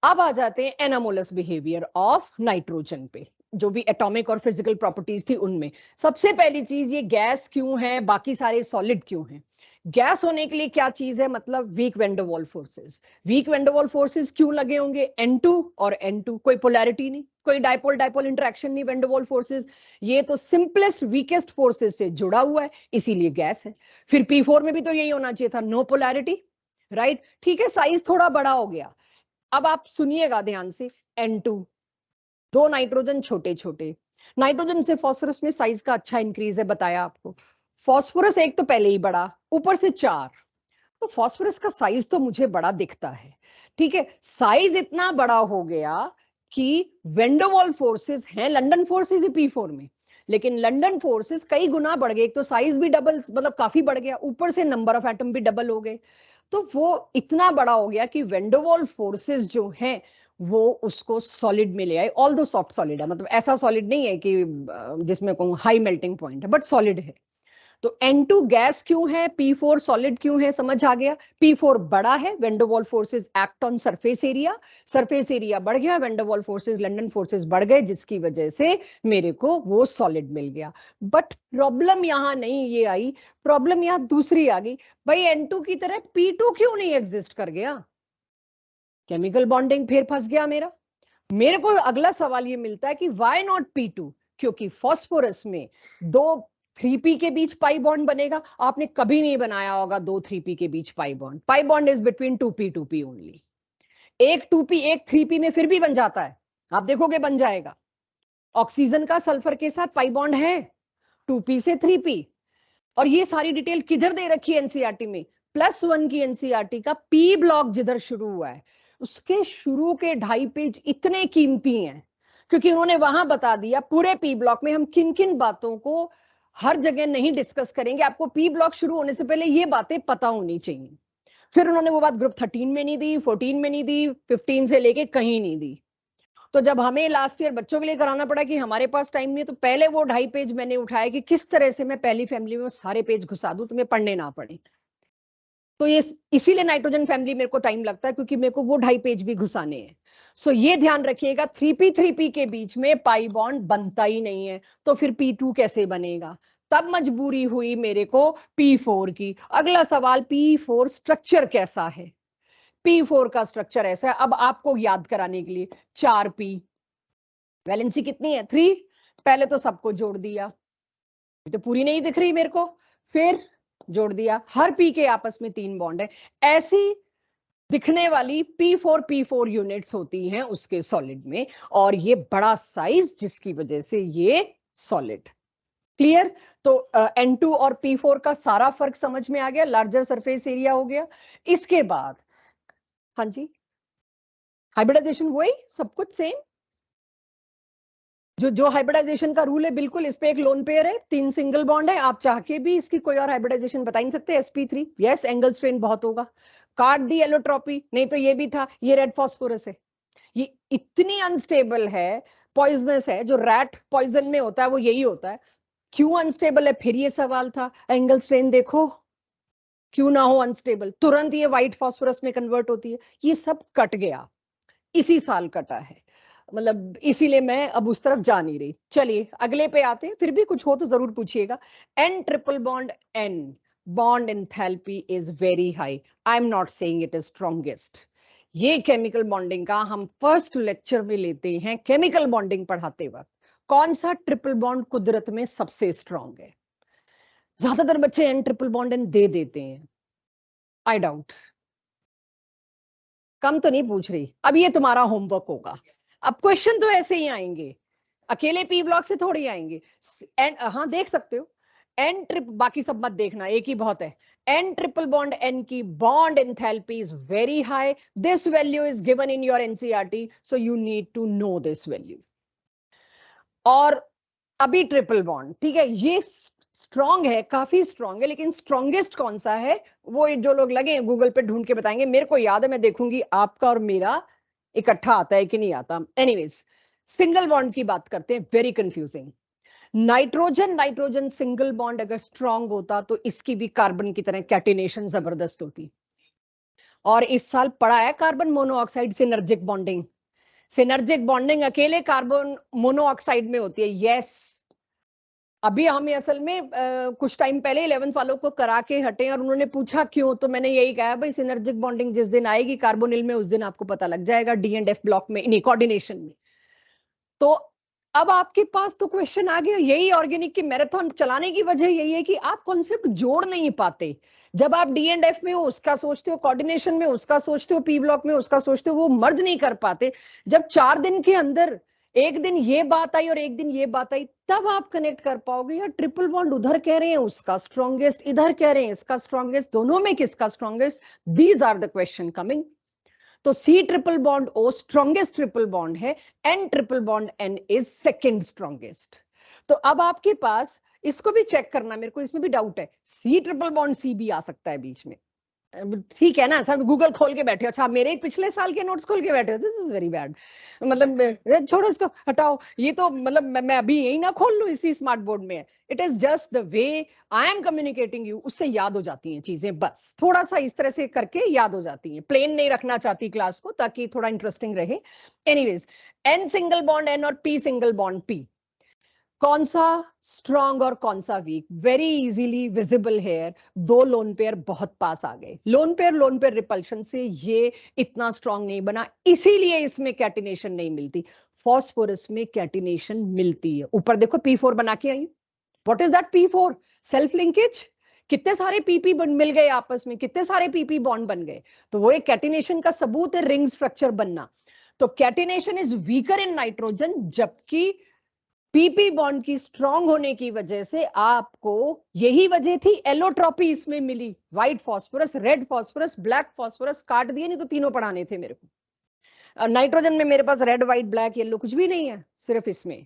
अब आ जाते हैं एनामोलस बिहेवियर ऑफ नाइट्रोजन पे। जो भी एटॉमिक और फिजिकल प्रॉपर्टीज थी उनमें। सबसे पहली चीज, ये गैस क्यों है, बाकी सारे सॉलिड क्यों हैं? गैस होने के लिए क्या चीज है, मतलब वीक वैन डर वाल फोर्सेस। वीक वैन डर वाल फोर्सेस क्यों लगे होंगे? N2 और N2, कोई पोलैरिटी नहीं, कोई डाइपोल डाइपोल इंटरेक्शन नहीं, वैन डर वाल फोर्सेस। ये तो सिंपलेस्ट वीकेस्ट फोर्सेस से जुड़ा हुआ है, इसीलिए गैस है। फिर P4 में भी तो यही होना चाहिए था, नो पोलैरिटी, राइट? ठीक है, साइज थोड़ा बड़ा हो गया। अब आप सुनिएगा ध्यान से, N2, दो नाइट्रोजन छोटे छोटे, नाइट्रोजन से फास्फोरस में साइज का अच्छा इंक्रीज है, बताया आपको। फास्फोरस एक तो पहले ही बड़ा, ऊपर से 4, तो फास्फोरस का साइज तो मुझे बड़ा दिखता है। ठीक है, साइज इतना बड़ा हो गया कि वैन डर वाल फोर्सेस हैं, लंदन फोर्सेस ही P4 में, लेकिन लंदन फोर्सेस कई गुना बढ़ गए। एक तो साइज भी डबल, मतलब काफी बढ़ गया, ऊपर से नंबर ऑफ एटम भी डबल हो गए। तो वो इतना बड़ा हो गया कि वैन डर वाल फोर्सेस जो हैं वो उसको सॉलिड में ले आए। ऑल दो सॉफ्ट सॉलिड है, मतलब ऐसा सॉलिड नहीं है कि जिसमें कहूँ हाई मेल्टिंग पॉइंट है, बट सॉलिड है। तो N2 गैस क्यों है, P4 सॉलिड क्यों है, समझ आ गया। P4 बड़ा है, वैन डर वाल forces act on surface area, surface area बढ़ गया, वैन डर वाल फोर्सेस, लंदन फोर्सेस बढ़ गए, जिसकी वजह से मेरे को वो सॉलिड मिल गया। बट प्रॉब्लम यहां नहीं ये आई, प्रॉब्लम यहां दूसरी आ गई। भाई N2 की तरह P2 क्यों नहीं एग्जिस्ट कर गया? केमिकल बॉन्डिंग फिर फंस गया मेरा। मेरे को अगला सवाल ये मिलता है कि व्हाई नॉट P2? क्योंकि फास्फोरस में दो 3p के बीच पाई बॉन्ड बनेगा। आपने कभी नहीं बनाया होगा दो 3p के बीच pi bond. Pi bond is between 2p only. एक 2p एक 3p में फिर भी बन जाता है, आप देखोगे बन जाएगा। ऑक्सीजन का सल्फर के साथ पाई बॉन्ड है 2p से 3p। और ये सारी डिटेल किधर दे रखी है एनसीईआरटी में? +1 की एनसीईआरटी का पी ब्लॉक जिधर शुरू हुआ है उसके शुरू के 2.5 पेज इतने कीमती हैं, क्योंकि उन्होंने वहां बता दिया पूरे पी ब्लॉक में हम किन किन बातों को हर जगह नहीं डिस्कस करेंगे। आपको पी ब्लॉक शुरू होने से पहले ये बातें पता होनी चाहिए। फिर उन्होंने वो बात ग्रुप 13 में नहीं दी, 14 में नहीं दी, 15 से लेके कहीं नहीं दी। तो जब हमें लास्ट ईयर बच्चों के लिए कराना पड़ा कि हमारे पास टाइम नहीं है, तो पहले वो 2.5 पेज मैंने उठाया कि किस तरह से मैं पहली फैमिली में सारे पेज घुसा दूं, तुम्हें पढ़ने ना पड़े। तो ये इसीलिए नाइट्रोजन फैमिली मेरे को टाइम लगता है, क्योंकि मेरे को वो 2.5 पेज भी घुसाने हैं। सो ये ध्यान रखिएगा, 3p के बीच में पाई बॉन्ड बनता ही नहीं है, तो फिर P2 कैसे बनेगा? तब मजबूरी हुई मेरे को P4 की। अगला सवाल, P4 स्ट्रक्चर कैसा है? P4 का स्ट्रक्चर ऐसा है, अब आपको याद कराने के लिए, 4p, वैलेंसी कितनी है? 3। पहले तो सबको जोड़ दिया, तो पूरी नहीं दिख रही मेरे को, फिर जोड़ दिया। हर p के आपस में 3 बॉन्ड है। ऐसी दिखने वाली P4 यूनिट्स होती हैं उसके सॉलिड में, और ये बड़ा साइज जिसकी वजह से ये सॉलिड। क्लियर? तो N2 और P4 का सारा फर्क समझ में आ गया, लार्जर सरफेस एरिया हो गया। इसके बाद हाँ जी, हाइब्रिडाइजेशन वही सब कुछ सेम, जो हाइब्रिडाइजेशन का रूल है बिल्कुल। इस पे एक लोन पेयर है, 3 सिंगल बॉन्ड है, आप चाह के भी इसकी कोई और हाइब्रिडाइजेशन बता नहीं सकते। sp3, यस, एंगल स्ट्रेन बहुत होगा, काट दी एलोट्रॉपी, नहीं तो ये भी था, ये रेड फास्फोरस है। ये इतनी अनस्टेबल है, पॉइजनस है, जो रैट पॉइजन में होता है वो यही होता है। क्यों अनस्टेबल है, फिर ये सवाल था। एंगल स्ट्रेन देखो, क्यों ना हो अनस्टेबल, तुरंत ये व्हाइट फास्फोरस में कन्वर्ट होती है। ये सब कट गया, इसी साल कटा है, मतलब इसीलिए मैं अब उस तरफ जा नहीं रही। चलिए अगले पे आते हैं, फिर भी कुछ हो तो जरूर पूछिएगा। N triple bond N, bond enthalpy is very high. I am not saying it is strongest. ये केमिकल बॉन्डिंग का हम फर्स्ट लेक्चर में लेते हैं, केमिकल बॉन्डिंग पढ़ाते वक्त। कौन सा ट्रिपल बॉन्ड कुदरत में सबसे स्ट्रॉन्ग है? ज्यादातर बच्चे N ट्रिपल बॉन्ड N दे देते हैं, आई डाउट। कम तो नहीं पूछ रही, अब ये तुम्हारा होमवर्क होगा। अब क्वेश्चन तो ऐसे ही आएंगे, अकेले पी ब्लॉक से थोड़ी आएंगे। एंड हाँ देख सकते हो, एन ट्रिप, बाकी सब मत देखना, एक ही बहुत है। एन ट्रिपल बॉन्ड एन की bond enthalpy is very high. This value is given in your NCERT, so you need to know this value. और अभी ट्रिपल बॉन्ड, ठीक है, ये स्ट्रॉन्ग है, काफी स्ट्रॉन्ग है, लेकिन स्ट्रॉन्गेस्ट कौन सा है वो जो लोग लगे हैं गूगल पे ढूंढ के बताएंगे। मेरे को याद है, मैं देखूंगी आपका और मेरा इकट्ठा आता है कि नहीं आता। एनीवेज, सिंगल बॉन्ड की बात करते हैं, very confusing. Nitrogen nitrogen single bond अगर स्ट्रॉन्ग होता तो इसकी भी कार्बन की तरह कैटिनेशन जबरदस्त होती। और इस साल पढ़ा है carbon monoxide synergic bonding, synergic bonding अकेले कार्बन मोनोऑक्साइड में होती है। यस, अभी हम असल में कुछ टाइम पहले 11th वालों को करा के हटे और उन्होंने पूछा क्यों, तो मैंने यही कहा भाई सिनर्जिक बॉन्डिंग जिस दिन आएगी कार्बोनिल में, उस दिन आपको पता लग जाएगा, डी एंड एफ ब्लॉक में, नहीं कोऑर्डिनेशन में। तो अब आपके पास तो क्वेश्चन आ गया। यही ऑर्गेनिक की मैराथन चलाने की वजह यही है कि आप कॉन्सेप्ट जोड़ नहीं पाते। जब आप डी एंड एफ में हो उसका सोचते हो, कोऑर्डिनेशन में उसका सोचते हो, पी ब्लॉक में उसका सोचते हो, वो मर्ज नहीं कर पाते। जब 4 दिन के अंदर एक दिन ये बात आई और एक दिन ये बात आई, तब आप कनेक्ट कर पाओगे। यार ट्रिपल बॉन्ड उधर कह रहे हैं उसका स्ट्रॉन्गेस्ट, इधर कह रहे हैं इसका स्ट्रॉन्गेस्ट, दोनों में किसका strongest? These are the question coming. तो C triple bond O strongest triple bond है, N triple bond N is second strongest. तो अब आपके पास इसको भी चेक करना, मेरे को इसमें भी डाउट है, C ट्रिपल बॉन्ड C भी आ सकता है बीच में। ठीक है ना, सब गूगल खोल के बैठे हो। अच्छा, मेरे ही पिछले साल के नोट्स खोल के बैठे हो, दिस इज वेरी बैड। मतलब छोड़ो इसको, हटाओ ये तो, मतलब मैं अभी यही ना खोल लूं, इसी स्मार्ट बोर्ड में है। It is just the way I am communicating you, उससे याद हो जाती हैं चीजें, बस थोड़ा सा इस तरह से करके याद हो जाती हैं। प्लेन नहीं रखना चाहती क्लास को ताकि थोड़ा इंटरेस्टिंग रहे। Anyways, N single bond N और P सिंगल बॉन्ड P, कौन सा स्ट्रॉन्ग और कौन सा weak? Very easily visible here. दो लोन पेयर बहुत पास आ गए, लोन पेयर रिपल्शन से ये इतना स्ट्रॉन्ग नहीं बना, इसीलिए इसमें कैटिनेशन नहीं मिलती। फॉस्फोरस में कैटिनेशन मिलती है। ऊपर देखो P4 बना के आई। What is that P4? Self linkage. कितने सारे PP मिल गए आपस में, कितने सारे PP बॉन्ड बन गए, तो वो एक कैटिनेशन का सबूत है, रिंग स्ट्रक्चर बनना। तो catenation is weaker in nitrogen, जबकि पीपी बॉन्ड की स्ट्रांग होने की वजह से आपको, यही वजह थी एलोट्रॉपी इसमें मिली। White phosphorus, red phosphorus, black phosphorus काट दिए, नहीं तो तीनों पढ़ाने थे मेरे को। नाइट्रोजन में मेरे पास रेड, व्हाइट, ब्लैक, येलो कुछ भी नहीं है, सिर्फ इसमें।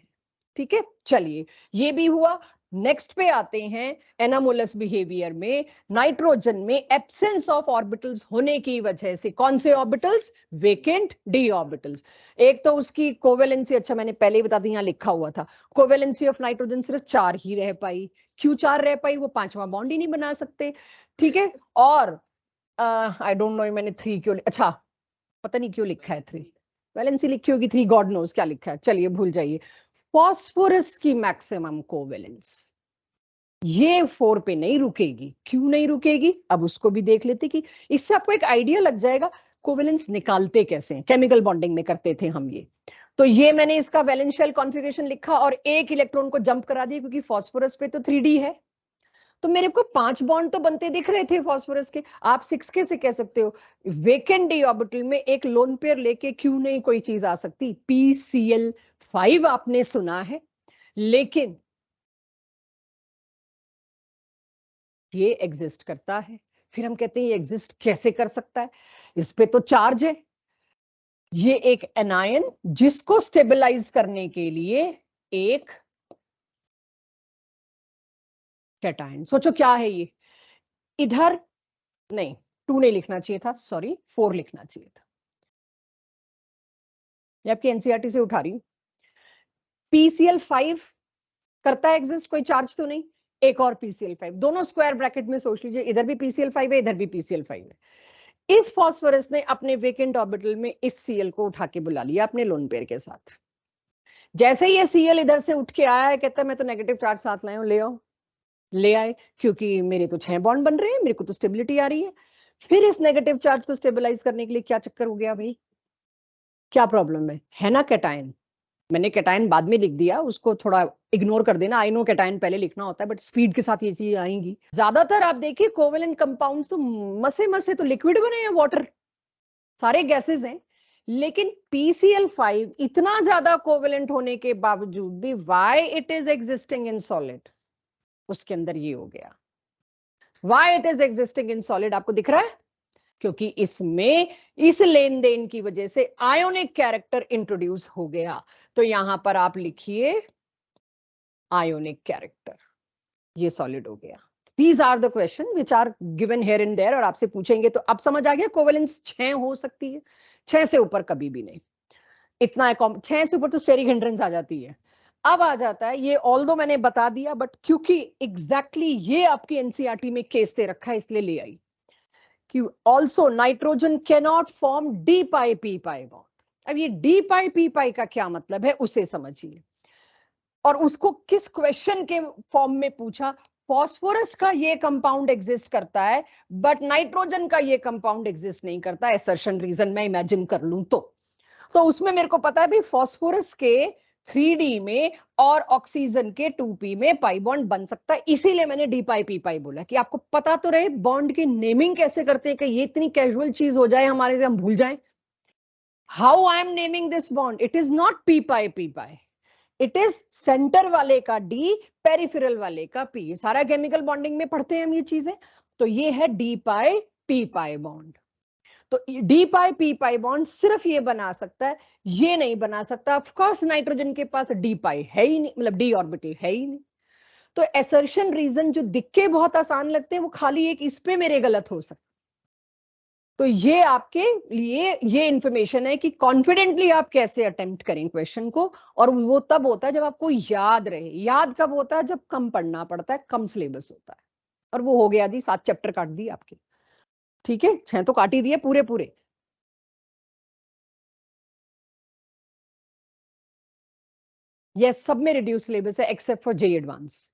ठीक है, चलिए ये भी हुआ। नेक्स्ट पे आते हैं एनामोलस बिहेवियर में। नाइट्रोजन में एब्सेंस ऑफ ऑर्बिटल्स होने की वजह से, कौन से ऑर्बिटल्स? Vacant D orbitals. एक तो उसकी कोवेलेंसी, अच्छा मैंने पहले ही बता दी, यहां लिखा हुआ था, कोवेलेंसी ऑफ नाइट्रोजन सिर्फ 4 ही रह पाई। क्यों 4 रह पाई? वो 5वां बॉन्ड ही नहीं बना सकते। ठीक है, और आई डोंट नो मैंने 3 क्यों, अच्छा पता नहीं क्यों लिखा है 3, वैलेंसी लिखी होगी 3, गॉड नोज क्या लिखा है, चलिए भूल जाइए। फॉस्फोरस की मैक्सिमम कोवेलेंस ये 4 पे नहीं रुकेगी। क्यों नहीं रुकेगी? अब उसको भी देख लेते कि इससे आपको एक आइडिया लग जाएगा कोवेलेंस निकालते कैसे हैं। केमिकल बॉन्डिंग में करते थे हम ये। तो ये मैंने इसका वैलेंस शेल कॉन्फ़िगरेशन लिखा और एक इलेक्ट्रॉन को जंप करा दिया, क्योंकि फॉस्फोरस पे तो 3D है। तो मेरे को 5 बॉन्ड तो बनते दिख रहे थे फॉस्फोरस के, आप 6 कैसे कह सकते हो? वेकेंट डी ऑर्बिटल में एक लोन पेयर लेके क्यों नहीं कोई चीज आ सकती? PCl5 आपने सुना है, लेकिन ये एग्जिस्ट करता है। फिर हम कहते हैं ये एग्जिस्ट कैसे कर सकता है? इस पे तो चार्ज है। ये एक एनायन जिसको स्टेबलाइज करने के लिए एक कैटायन, सोचो क्या है ये? इधर नहीं, 2 नहीं लिखना चाहिए था, सॉरी 4 लिखना चाहिए था। ये आपकी एनसीईआरटी से उठा रही हूं। PCl5 करता है एग्जिस्ट, कोई चार्ज तो नहीं। एक और PCl5, दोनों स्क्वायर ब्रैकेट में सोच लीजिए, इधर भी PCl5 है, इधर भी PCl5 है। इस फास्फोरस ने अपने वेकेंट ऑर्बिटल में इस Cl को उठा के बुला लिया अपने लोन पेयर के साथ। जैसे ही ये Cl इधर से उठ के आया है, कहता है मैं तो नेगेटिव चार्ज साथ लाया हूं, ले आओ। ले आए, क्योंकि मेरे तो 6 बॉन्ड बन रहे हैं, मेरे को तो स्टेबिलिटी आ रही है। फिर इस नेगेटिव चार्ज को स्टेबलाइज करने के लिए क्या चक्कर हो गया भाई? क्या प्रॉब्लम है ना? कैटायन। मैंने कैटायन बाद में लिख दिया, उसको थोड़ा इग्नोर कर देना। आई नो कैटायन पहले लिखना होता है, बट स्पीड के साथ ये चीजें आएंगी। ज्यादातर आप देखिए कोवेलेंट कंपाउंड्स तो मसे मसे तो लिक्विड बने हैं, वाटर, सारे गैसेस हैं। लेकिन PCl5 इतना ज्यादा कोवेलेंट होने के बावजूद भी why it is existing in solid, उसके अंदर ये हो गया। Why it is existing in solid आपको दिख रहा है? क्योंकि इसमें इस लेन देन की वजह से आयोनिक कैरेक्टर इंट्रोड्यूस हो गया। तो यहां पर आप लिखिए आयोनिक कैरेक्टर, ये सॉलिड हो गया। These are the question which are given here and there, और आपसे पूछेंगे तो अब समझ आ गया कोवेलेंस 6 हो सकती है, 6 से ऊपर कभी भी नहीं। इतना है, 6 से ऊपर तो स्टेरिक हिंड्रेंस आ जाती है। अब आ जाता है ये, ऑल्दो मैंने बता दिया, बट क्योंकि एग्जैक्टली ये आपकी एनसीईआरटी में केस दे रखा है, इसलिए ले आई कि also nitrogen cannot form d pi p pi bond. अब ये डी पाई पी पाई का क्या मतलब है उसे समझिए, और उसको किस क्वेश्चन के फॉर्म में पूछा। फॉस्फोरस का ये कंपाउंड एग्जिस्ट करता है बट नाइट्रोजन का ये कंपाउंड एग्जिस्ट नहीं करता, असर्शन रीजन मैं इमेजिन कर लूं तो उसमें मेरे को पता है भाई फॉस्फोरस के 3D में और ऑक्सीजन के 2p में पाई बॉन्ड बन सकता है, इसीलिए मैंने डी पाई पी पाई बोला कि आपको पता तो रहे बॉन्ड की नेमिंग कैसे करते हैं कि ये इतनी कैजुअल चीज हो जाए हमारे से हम भूल जाएं। How I am naming this bond, it is not P pi, it is centre वाले का डी, पेरिफेरल वाले का पी। सारा केमिकल बॉन्डिंग में पढ़ते हैं हम ये चीजें। तो ये है डी पाई पी पाई बॉन्ड। तो डी पाई पी पाई बॉन्ड सिर्फ ये बना सकता है, ये नहीं बना सकता। ऑफ कोर्स नाइट्रोजन के पास डी पाई है ही नहीं, मतलब डी ऑर्बिटल है ही नहीं। तो एसर्शन रीजन जो दिख के बहुत आसान लगते हैं वो खाली एक इस पे मेरे गलत हो सकते। तो ये आपके लिए ये इंफॉर्मेशन है कि कॉन्फिडेंटली आप कैसे अटेम्प्ट करें क्वेश्चन को, और वो तब होता है जब आपको याद रहे। याद कब होता है, जब कम पढ़ना पड़ता है, कम सिलेबस होता है। और वो हो गया जी, 7 चैप्टर काट दिए आपके, ठीक है, 6 तो काट ही दिए पूरे पूरे। यस, सब में रिड्यूस सिलेबस है एक्सेप्ट फॉर जे एडवांस,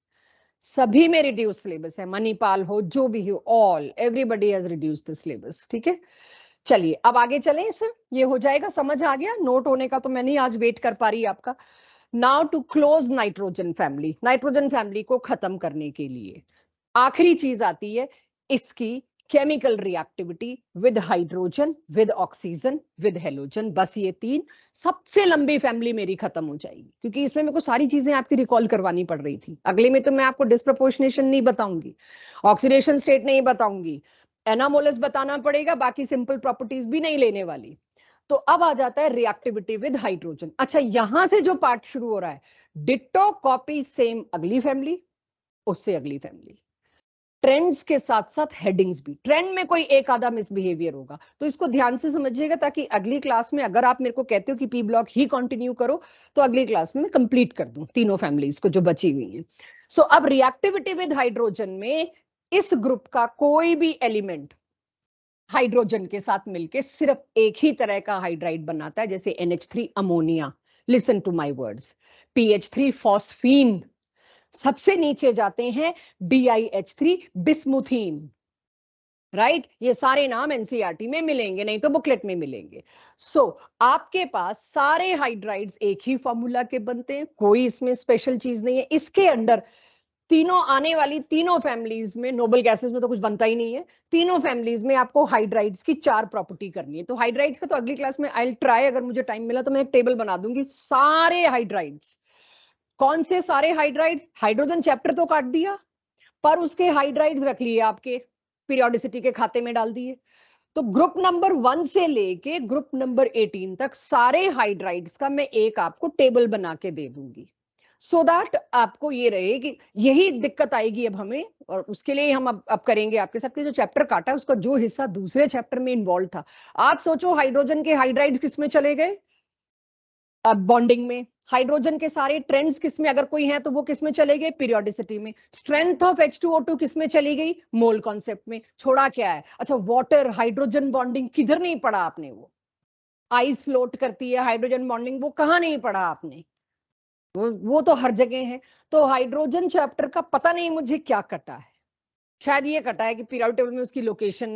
सभी में रिड्यूस सिलेबस है। मणिपाल हो जो भी हो, all everybody has reduced the syllabus, ठीक है। चलिए अब आगे चलें, इससे ये हो जाएगा, समझ आ गया। नोट होने का तो मैं नहीं आज वेट कर पा रही आपका। Now to close nitrogen family, nitrogen family को खत्म करने के लिए आखिरी चीज आती है इसकी chemical reactivity with hydrogen, with oxygen, with halogen. बस ये 3, सबसे लंबी फैमिली मेरी खत्म हो जाएगी, क्योंकि इसमें मेरे को सारी चीजें आपकी रिकॉल करवानी पड़ रही थी। अगले में तो मैं आपको डिस्प्रपोर्शनेशन नहीं बताऊंगी, ऑक्सीडेशन स्टेट नहीं बताऊंगी, एनामोलस बताना पड़ेगा, बाकी सिंपल प्रॉपर्टीज भी नहीं लेने वाली। तो अब आ जाता है रिएक्टिविटी विद हाइड्रोजन। अच्छा, यहां से जो पार्ट शुरू हो रहा है, डिट्टो कॉपी सेम अगली फैमिली, उससे अगली फैमिली, ट्रेंड्स के साथ साथ हेडिंग्स भी। ट्रेंड में कोई एक आधा मिसबिहेवियर होगा तो इसको ध्यान से समझिएगा, ताकि अगली क्लास में अगर आप मेरे को कहते हो कि पी ब्लॉक ही कंटिन्यू करो तो अगली क्लास में मैं कंप्लीट कर दूं तीनों फैमिलीज को जो बची हुई हैं। सो अब रिएक्टिविटी विद हाइड्रोजन में इस ग्रुप का कोई भी एलिमेंट हाइड्रोजन के साथ मिलके सिर्फ एक ही तरह का हाइड्राइड बनाता है, जैसे NH3 ammonia, listen to my words, PH3 phosphine, सबसे नीचे जाते हैं BiH3 बिस्मुथीन, राइट। ये सारे नाम एनसीईआरटी में मिलेंगे, नहीं तो बुकलेट में मिलेंगे। सो आपके पास सारे हाइड्राइड्स एक ही फॉर्मूला के बनते हैं, कोई इसमें स्पेशल चीज नहीं है। इसके अंडर तीनों आने वाली तीनों फैमिलीज में, नोबल गैसेस में तो कुछ बनता ही नहीं है, तीनों फैमिलीज में आपको हाइड्राइड्स की 4 प्रॉपर्टी करनी है। तो हाइड्राइड्स का तो अगली क्लास में आई ट्राई, अगर मुझे टाइम मिला तो मैं एक टेबल बना दूंगी सारे हाइड्राइड्स। कौन से सारे हाइड्राइड्स, हाइड्रोजन चैप्टर तो काट दिया पर उसके हाइड्राइड्स रख लिए आपके पीरियोडिसिटी के खाते में डाल दिए। तो ग्रुप नंबर 1 से लेके ग्रुप नंबर 18 तक सारे हाइड्राइड्स का मैं एक आपको टेबल बना के दे दूंगी, सो दैट आपको ये रहे कि यही दिक्कत आएगी अब हमें, और उसके लिए हम अब करेंगे आपके साथ कि जो चैप्टर काटा है उसका जो हिस्सा दूसरे चैप्टर में इन्वॉल्व था। आप सोचो हाइड्रोजन के हाइड्राइड्स किस में चले गए, अब बॉन्डिंग में। हाइड्रोजन के सारे ट्रेंड्स किस में, अगर कोई है तो वो किस में चले गए, पीरियोडिसिटी में। स्ट्रेंथ ऑफ H2O2 किस में चली गई, मोल कॉन्सेप्ट में। छोड़ा क्या है, अच्छा वाटर हाइड्रोजन बॉन्डिंग किधर नहीं पढ़ा आपने, वो आइस फ्लोट करती है हाइड्रोजन बॉन्डिंग, वो कहाँ नहीं पढ़ा आपने, वो तो हर जगह है। तो हाइड्रोजन चैप्टर का पता नहीं मुझे क्या कटा है, शायद ये कटा है कि पीरियोडिक टेबल में उसकी लोकेशन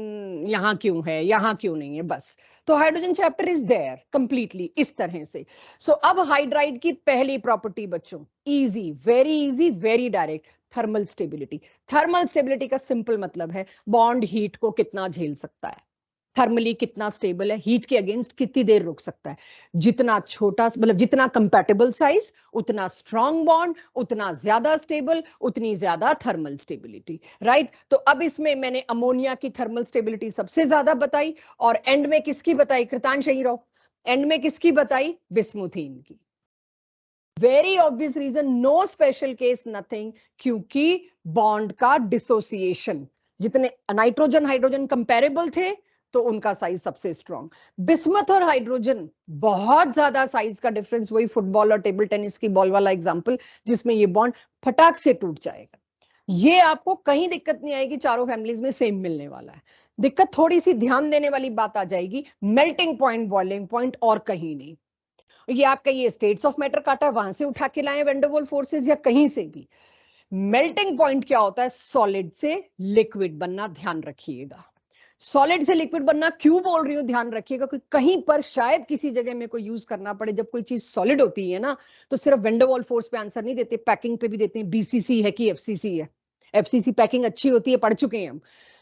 यहाँ क्यों है, यहाँ क्यों नहीं है, बस। तो hydrogen chapter is there completely इस तरह से। सो अब हाइड्राइड की पहली प्रॉपर्टी बच्चों, easy very direct, thermal stability. Thermal stability का सिंपल मतलब है बॉन्ड हीट को कितना झेल सकता है, थर्मली कितना स्टेबल है, हीट के अगेंस्ट कितनी देर रुक सकता है। जितना छोटा, मतलब जितना कंपैटिबल साइज उतना स्ट्रॉन्ग बॉन्ड, उतना ज्यादा स्टेबल, उतनी ज्यादा थर्मल स्टेबिलिटी, राइट। तो अब इसमें मैंने अमोनिया की थर्मल स्टेबिलिटी सबसे ज्यादा बताई, और एंड में किसकी बताई, कृतांश यही रहो, एंड में किसकी बताई, बिस्मुथीन की। Very obvious reason, no special case, nothing, क्योंकि बॉन्ड का डिसोसिएशन, जितने नाइट्रोजन हाइड्रोजन कंपेरेबल थे तो उनका साइज सबसे स्ट्रॉन्ग। बिस्मथ और हाइड्रोजन बहुत ज्यादा साइज का डिफरेंस, वही फुटबॉल और टेबल टेनिस की बॉल वाला एग्जांपल, जिसमें ये बॉन्ड फटाक से टूट जाएगा। ये आपको कहीं दिक्कत नहीं आएगी, चारों फैमिलीज में सेम मिलने वाला है। दिक्कत थोड़ी सी ध्यान देने वाली बात आ जाएगी, मेल्टिंग पॉइंट, बॉइलिंग पॉइंट, और कहीं नहीं। ये आपका ये स्टेट्स ऑफ मैटर काटा है, वहां से उठा के लाए वैन डर वाल्स फोर्सेस या कहीं से भी। मेल्टिंग पॉइंट क्या होता है? सॉलिड से लिक्विड बनना, ध्यान रखिएगा। सॉलिड से लिक्विड बनना क्यों बोल रही हूं ध्यान रखिएगा, क्योंकि कहीं पर शायद किसी जगह में कोई यूज करना पड़े। जब कोई चीज सॉलिड होती है ना, तो सिर्फ वैन डर वाल्स फोर्स पे आंसर नहीं देते, पैकिंग पे भी देते हैं। बीसीसी है कि एफसीसी है? एफसीसी पैकिंग अच्छी होती है, पढ़ चुके हैं हम।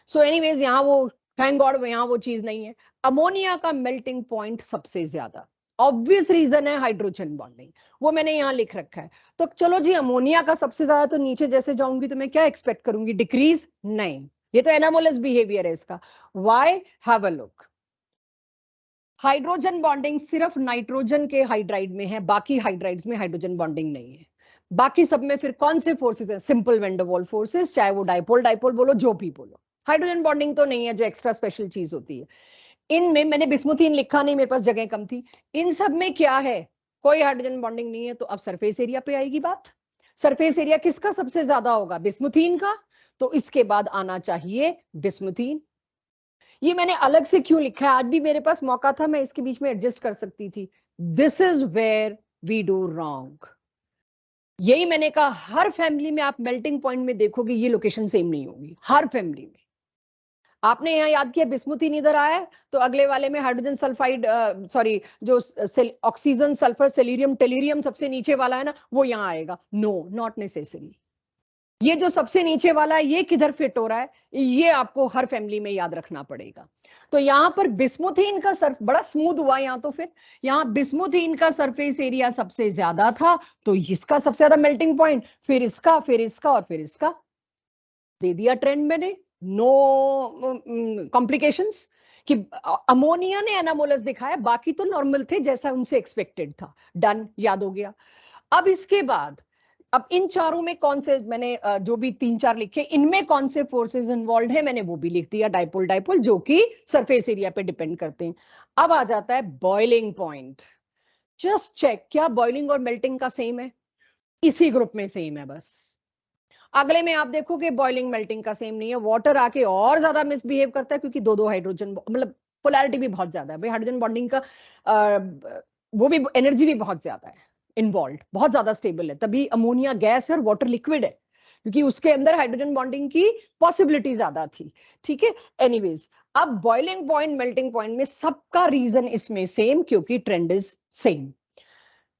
सो एनीवेज यहाँ वो, थैंक गॉड यहाँ वो चीज नहीं है। अमोनिया का मेल्टिंग पॉइंट सबसे ज्यादा, ऑब्वियस रीजन है हाइड्रोजन बॉन्डिंग, वो मैंने यहाँ लिख रखा है। तो चलो जी, अमोनिया का सबसे ज्यादा, तो नीचे जैसे जाऊंगी तो मैं क्या एक्सपेक्ट करूंगी? डिक्रीज? नहीं, ये तो एनामोलस बिहेवियर है इसका। Why? Have a look. Hydrogen bonding सिर्फ नाइट्रोजन के हाइड्राइड में है, बाकी हाइड्राइड्स में हाइड्रोजन बॉन्डिंग नहीं है। बाकी सब में फिर कौन से फोर्सेस हैं? Simple van der Waals forces, चाहे वो डाइपोल डाइपोल बोलो, जो भी बोलो। हाइड्रोजन बॉन्डिंग तो नहीं है, जो एक्स्ट्रा स्पेशल चीज होती है। इनमें मैंने बिस्मुथीन लिखा नहीं, मेरे पास जगह कम थी। इन सब में क्या है? कोई हाइड्रोजन बॉन्डिंग नहीं है। तो अब सरफेस एरिया पे आएगी बात। सरफेस एरिया किसका सबसे ज्यादा होगा? बिस्मुथीन का। तो इसके बाद आना चाहिए बिस्मुथीन। ये मैंने अलग से क्यों लिखा है? आज भी मेरे पास मौका था, मैं इसके बीच में एडजस्ट कर सकती थी। This is where we do wrong. यही मैंने कहा, हर फैमिली में आप मेल्टिंग पॉइंट में देखोगे ये लोकेशन सेम नहीं होगी, हर फैमिली में। आपने यहाँ याद किया बिस्मुथीन इधर आया है, तो अगले वाले में हाइड्रोजन सल्फाइड, सॉरी, जो ऑक्सीजन सल्फर सेलेरियम टेलीरियम सबसे नीचे वाला है ना, वो यहाँ आएगा। No, not necessary. ये जो सबसे नीचे वाला है, ये किधर फिट हो रहा है, ये आपको हर फैमिली में याद रखना पड़ेगा। तो यहाँ पर बिस्मुथीन का सर्फ बड़ा स्मूथ हुआ। यहाँ तो फिर यहाँ बिस्मुथीन का सरफेस एरिया सबसे ज्यादा था, तो इसका सबसे ज्यादा मेल्टिंग पॉइंट, फिर इसका, फिर इसका, और फिर इसका। दे दिया ट्रेंड मैंने, नो कॉम्प्लिकेशंस। कि अमोनिया ने एनामोलस दिखाया, बाकी तो नॉर्मल थे जैसा उनसे एक्सपेक्टेड था। डन, याद हो गया। अब इसके बाद, अब इन चारों में कौन से, मैंने जो भी 3-4 लिखे, इनमें कौन से फोर्सेस इन्वॉल्व है मैंने वो भी लिख दिया, डाइपोल डाइपोल, जो कि सरफेस एरिया पे डिपेंड करते हैं। अब आ जाता है बॉइलिंग पॉइंट। जस्ट चेक, क्या बॉइलिंग और मेल्टिंग का सेम है? इसी ग्रुप में सेम है बस। अगले में आप देखोगे बॉइलिंग मेल्टिंग का सेम नहीं है। वाटर आके और ज्यादा मिसबिहेव करता है, क्योंकि दो दो हाइड्रोजन, मतलब पोलैरिटी भी बहुत ज्यादा है भाई हाइड्रोजन बॉन्डिंग का। वो भी एनर्जी भी बहुत ज्यादा है इन्वॉल्व, बहुत ज्यादा स्टेबल है, तभी अमोनिया गैस है और वाटर लिक्विड है, क्योंकि उसके अंदर हाइड्रोजन बॉन्डिंग की पॉसिबिलिटी ज्यादा थी। ठीक है, एनीवेज, अब बॉइलिंग पॉइंट मेल्टिंग पॉइंट में सबका रीजन इसमें सेम, क्योंकि trend is same.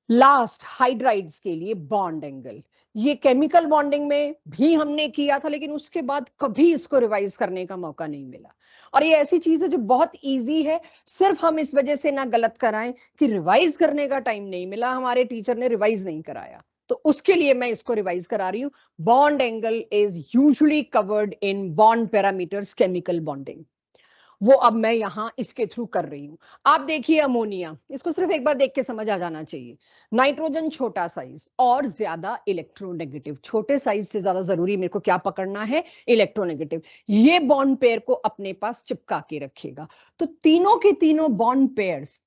Last, hydrides के लिए बॉन्ड एंगल, ये केमिकल बॉन्डिंग में भी हमने किया था, लेकिन उसके बाद कभी इसको रिवाइज करने का मौका नहीं मिला। और ये ऐसी चीज है जो बहुत इजी है, सिर्फ हम इस वजह से ना गलत कराएं कि रिवाइज करने का टाइम नहीं मिला, हमारे टीचर ने रिवाइज नहीं कराया, तो उसके लिए मैं इसको रिवाइज करा रही हूं। Bond angle is usually covered in bond parameters chemical bonding, वो अब मैं यहां इसके थ्रू कर रही हूं। आप देखिए अमोनिया, इसको सिर्फ एक बार देख के समझ आ जाना चाहिए। नाइट्रोजन छोटा साइज और ज्यादा इलेक्ट्रोनेगेटिव, छोटे साइज से ज्यादा जरूरी मेरे को क्या पकड़ना है? इलेक्ट्रोनेगेटिव। ये बॉन्ड पेयर को अपने पास चिपका के रखेगा। तो तीनों के तीनों बॉन्ड पेयर्स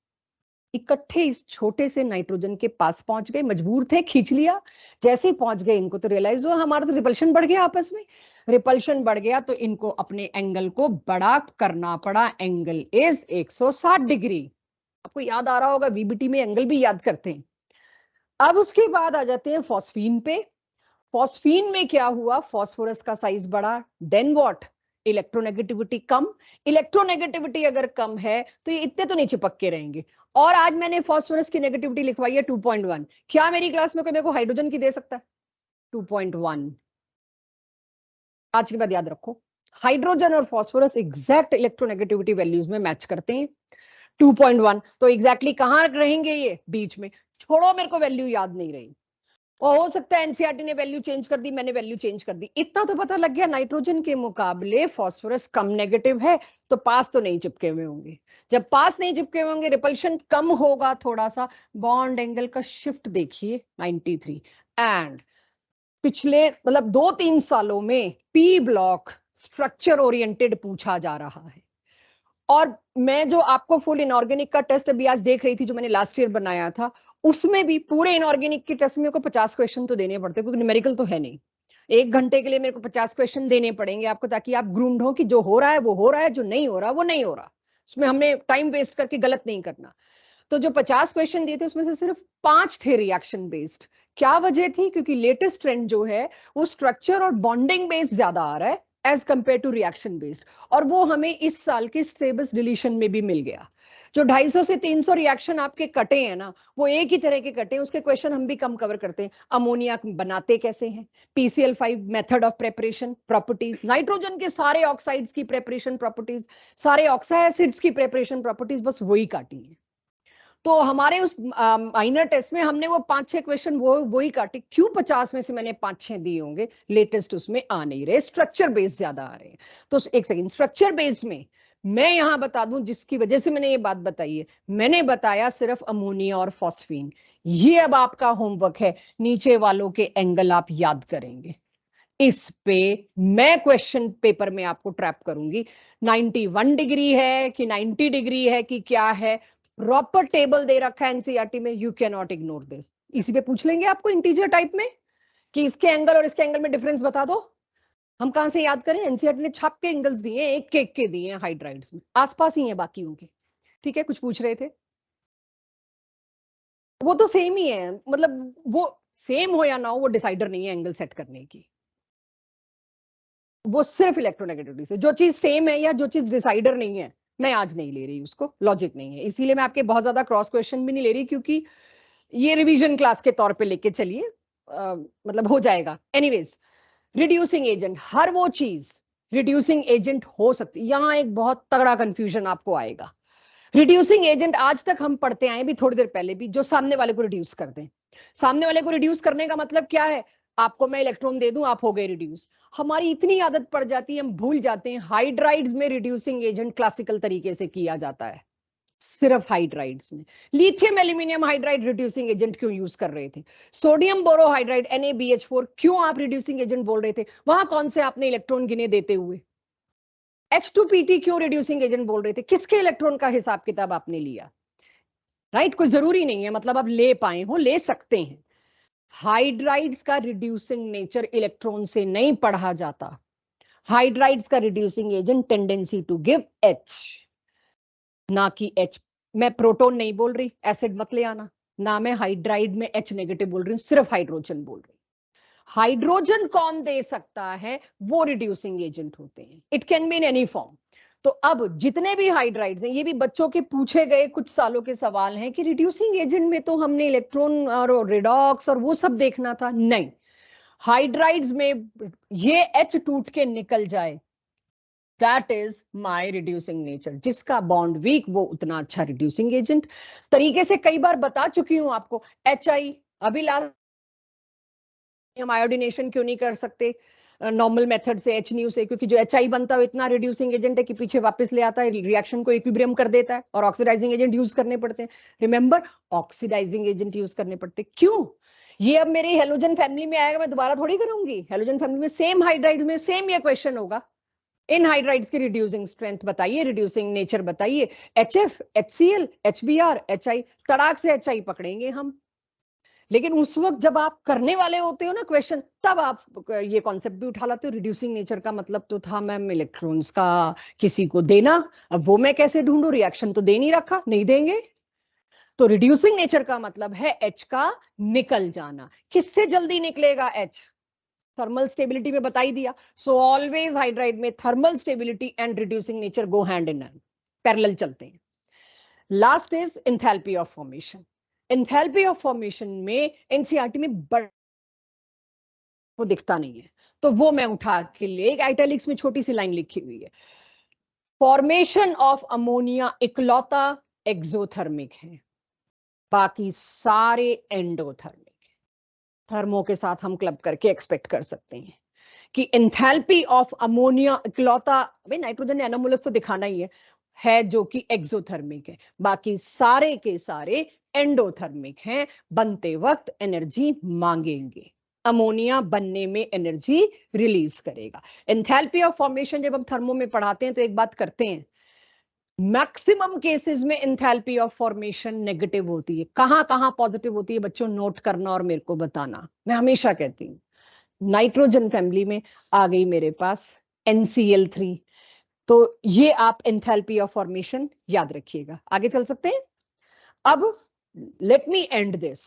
इकट्ठे इस छोटे से नाइट्रोजन के पास पहुंच गए, मजबूर थे, खींच लिया। जैसे ही पहुंच गए, इनको तो रियलाइज हुआ हमारा तो रिपल्शन बढ़ गया, आपस में रिपल्शन बढ़ गया, तो इनको अपने एंगल को बड़ा करना पड़ा। Angle is 160 degree. आपको याद आ रहा होगा, वीबीटी में एंगल भी याद करते हैं। अब उसके बाद आ जाते हैं फॉस्फीन पे। फॉस्फीन में क्या हुआ? फॉस्फोरस का साइज बढ़ा, देन व्हाट? इलेक्ट्रोनेगेटिविटी कम। इलेक्ट्रोनेगेटिविटी अगर कम है तो ये इतने तो नहीं चिपक के रहेंगे। और आज मैंने फॉस्फोरस की नेगेटिविटी लिखवाई है 2.1। क्या मेरी क्लास में कोई मेरे को हाइड्रोजन की दे सकता है? 2.1। आज के बाद याद रखो, हाइड्रोजन और फॉस्फोरस एग्जैक्ट इलेक्ट्रोनेगेटिविटी वैल्यूज में मैच करते हैं। 2.1 तो एग्जैक्टली कहां रहेंगे? ये बीच में। छोड़ो, मेरे को वैल्यू याद नहीं रही, और हो सकता है एनसीईआरटी ने वैल्यू चेंज कर दी, मैंने वैल्यू चेंज कर दी। इतना तो पता लग गया, नाइट्रोजन के मुकाबले फॉस्फोरस कम नेगेटिव है, तो पास तो नहीं चिपके हुए होंगे। जब पास नहीं चिपके हुए होंगे, रिपल्शन कम होगा थोड़ा सा। बॉन्ड एंगल का शिफ्ट देखिए 93। एंड पिछले मतलब 2-3 सालों में पी ब्लॉक स्ट्रक्चर ओरिएंटेड पूछा जा रहा है। और मैं जो आपको फुल इनऑर्गेनिक का टेस्ट अभी आज देख रही थी, जो मैंने लास्ट ईयर बनाया था, उसमें भी पूरे इनऑर्गेनिक के टेस्ट में को 50 क्वेश्चन तो देने पड़ते, क्योंकि न्यूमेरिकल तो है नहीं। 1 घंटे के लिए मेरे को 50 क्वेश्चन देने पड़ेंगे आपको, ताकि आप ग्रूम्ड हो कि जो हो रहा है वो हो रहा है, जो नहीं हो रहा वो नहीं हो रहा, उसमें हमने टाइम वेस्ट करके गलत नहीं करना। तो जो 50 क्वेश्चन दिए थे उसमें से सिर्फ 5 थे रिएक्शन बेस्ड। क्या वजह थी? क्योंकि लेटेस्ट ट्रेंड जो है वो स्ट्रक्चर और बॉन्डिंग बेस्ड ज्यादा आ रहा है as compare to reaction based, और वो हमें इस साल के सिलेबस डिलीशन में भी मिल गया। जो 250 से 300 रिएक्शन आपके कटे हैं ना, वो एक ही तरह के कटे हैं, उसके क्वेश्चन हम भी कम कवर करते हैं। अमोनिया बनाते कैसे हैं, PCl5 method of preparation, properties, nitrogen के सारे ऑक्साइड्स की प्रेपरेशन प्रॉपर्टीज, सारे ऑक्सा एसिड्स की प्रेपरेशन प्रॉपर्टीज, बस वही काटी है। तो हमारे उस माइनर टेस्ट में हमने वो 5-6 क्वेश्चन वो ही काटे। क्यों 50 में से मैंने 5-6 दिए होंगे? लेटेस्ट उसमें आ नहीं रहे, स्ट्रक्चर बेस्ड ज्यादा आ रहे हैं। तो एक सेकंड, स्ट्रक्चर बेस्ड में मैं यहां बता दूं जिसकी वजह से मैंने ये बात बताई है, मैंने बताया सिर्फ अमोनिया और फॉस्फीन। ये अब आपका होमवर्क है, नीचे वालों के एंगल आप याद करेंगे। इस पे मैं क्वेश्चन पेपर में आपको ट्रैप करूंगी, 91 डिग्री है कि 90 डिग्री है कि क्या है, प्रॉपर टेबल दे रखा है एनसीईआरटी में, you can not ignore this. इसी पे पूछ लेंगे आपको इंटीजर टाइप में कि इसके एंगल और इसके एंगल में डिफरेंस बता दो। हम कहां से याद करें? एनसीईआरटी ने छाप के एंगल्स दिए, एक के दिए हैं हाइड्राइड्स में, आसपास ही है बाकियों के। ठीक है, कुछ पूछ रहे थे? वो तो सेम ही है, मतलब वो सेम हो या ना हो वो डिसाइडर नहीं है एंगल सेट करने की, वो सिर्फ इलेक्ट्रोनेगेटिविटी से। जो चीज सेम है या जो चीज डिसाइडर नहीं है, मैं आज नहीं ले रही, उसको लॉजिक नहीं है। इसीलिए मैं आपके बहुत ज्यादा क्रॉस क्वेश्चन भी नहीं ले रही, क्योंकि ये रिवीजन क्लास के तौर पे लेके चलिए, मतलब हो जाएगा। एनीवेज, रिड्यूसिंग एजेंट, हर वो चीज रिड्यूसिंग एजेंट हो सकती है। यहां एक बहुत तगड़ा कंफ्यूजन आपको आएगा। रिड्यूसिंग एजेंट आज तक हम पढ़ते आए भी, थोड़ी देर पहले भी, जो सामने वाले को रिड्यूस कर दें। सामने वाले को रिड्यूस करने का मतलब क्या है? आपको मैं इलेक्ट्रॉन दे दूं, आप हो गए रिड्यूस। हमारी इतनी आदत पड़ जाती है, हम भूल जाते हैं हाइड्राइड्स में रिड्यूसिंग एजेंट क्लासिकल तरीके से किया जाता है, सिर्फ हाइड्राइड्स में। Lithium aluminium hydride reducing agent क्यों यूज कर रहे थे? सोडियम बोरोहाइड्राइड NaBH4 क्यों आप रिड्यूसिंग एजेंट बोल रहे थे? वहां कौन से आपने इलेक्ट्रॉन गिने देते हुए? H2PT क्यों रिड्यूसिंग एजेंट बोल रहे थे? किसके इलेक्ट्रॉन का हिसाब किताब आपने लिया? राइट, कोई जरूरी नहीं है, मतलब आप ले पाए हो, ले सकते हैं। हाइड्राइड्स का रिड्यूसिंग नेचर इलेक्ट्रॉन से नहीं पढ़ा जाता। हाइड्राइड्स का reducing agent tendency to give H, ना कि H। मैं प्रोटॉन नहीं बोल रही, एसिड मत ले आना। ना मैं हाइड्राइड में H नेगेटिव बोल रही हूँ, सिर्फ हाइड्रोजन बोल रही हूँ। हाइड्रोजन कौन दे सकता है? वो रिड्यूसिंग एजेंट होते हैं, it can be in any form. तो अब जितने भी हाइड्राइड्स हैं, ये भी बच्चों के पूछे गए कुछ सालों के सवाल हैं कि रिड्यूसिंग एजेंट में तो हमने इलेक्ट्रॉन और रिडॉक्स और वो सब देखना था। नहीं, हाइड्राइड्स में ये H टूट के निकल जाए, that is my reducing nature. जिसका बॉन्ड वीक वो उतना अच्छा रिड्यूसिंग एजेंट। तरीके से कई बार बता चुकी हूं आपको। HI, अभी लास्ट हम आयोडीनेशन क्यों नहीं कर सकते नॉर्मल मेथड से, HNu से? क्योंकि जो HI बनता है वो इतना रिड्यूसिंग एजेंट है कि पीछे वापस ले आता है, रिएक्शन को इक्विलिब्रियम कर देता है, और ऑक्सीडाइजिंग एजेंट यूज करने पड़ते हैं। रिमेंबर, ऑक्सीडाइजिंग एजेंट यूज करने पड़ते हैं। क्यों? ये अब मेरी हेलोजन फैमिली में आएगा, मैं दोबारा थोड़ी करूंगी। हेलोजन फैमिली में सेम हाइड्राइड में सेम ये क्वेश्चन होगा, इन हाइड्राइड्स की रिड्यूसिंग स्ट्रेंथ बताइए, रिड्यूसिंग नेचर बताइए। HF, HCl, HBr, HI, तड़ाक से HI पकड़ेंगे हम। लेकिन उस वक्त जब आप करने वाले होते हो ना क्वेश्चन, तब आप ये कॉन्सेप्ट भी उठा लाते हो। रिड्यूसिंग नेचर का मतलब तो था मैम इलेक्ट्रॉन्स का किसी को देना, अब वो मैं कैसे ढूंढूं? रिएक्शन तो दे नहीं रखा, नहीं देंगे। तो रिड्यूसिंग नेचर का मतलब है H का निकल जाना। किससे जल्दी निकलेगा H? थर्मल स्टेबिलिटी में बता ही दिया। सो ऑलवेज हाइड्राइड में thermal stability and reducing nature go hand in hand, parallel चलते हैं। Last is enthalpy of formation. Enthalpy of formation में एनसीईआरटी में बड़ा वो दिखता नहीं है, तो वो मैं उठा के लिए, एक आइटैलिक्स में छोटी सी लाइन लिखी हुई है। फॉर्मेशन ऑफ अमोनिया इकलौता एक्सोथर्मिक है, बाकी सारे एंडोथर्मिक है। थर्मो के साथ हम क्लब करके एक्सपेक्ट कर सकते हैं कि एंथैल्पी ऑफ अमोनिया इकलौता, भाई नाइट्रोजन ने एनोमोलस तो दिखाना ही है जो कि एक्सोथर्मिक है, बाकी सारे के सारे एंडोथर्मिक हैं, बनते वक्त एनर्जी मांगेंगे। अमोनिया बनने में एनर्जी रिलीज करेगा। एंथैल्पी ऑफ फॉर्मेशन जब हम थर्मो में पढ़ाते हैं तो एक बात करते हैं, मैक्सिमम केसेस में एंथैल्पी ऑफ फॉर्मेशन नेगेटिव होती है। कहां कहां पॉजिटिव होती है बच्चों, नोट करना और मेरे को बताना। मैं हमेशा कहती हूं नाइट्रोजन फैमिली में आ गई मेरे पास NCl3। तो ये आप एंथैल्पी ऑफ फॉर्मेशन याद रखिएगा। आगे चल सकते हैं। अब let me and this.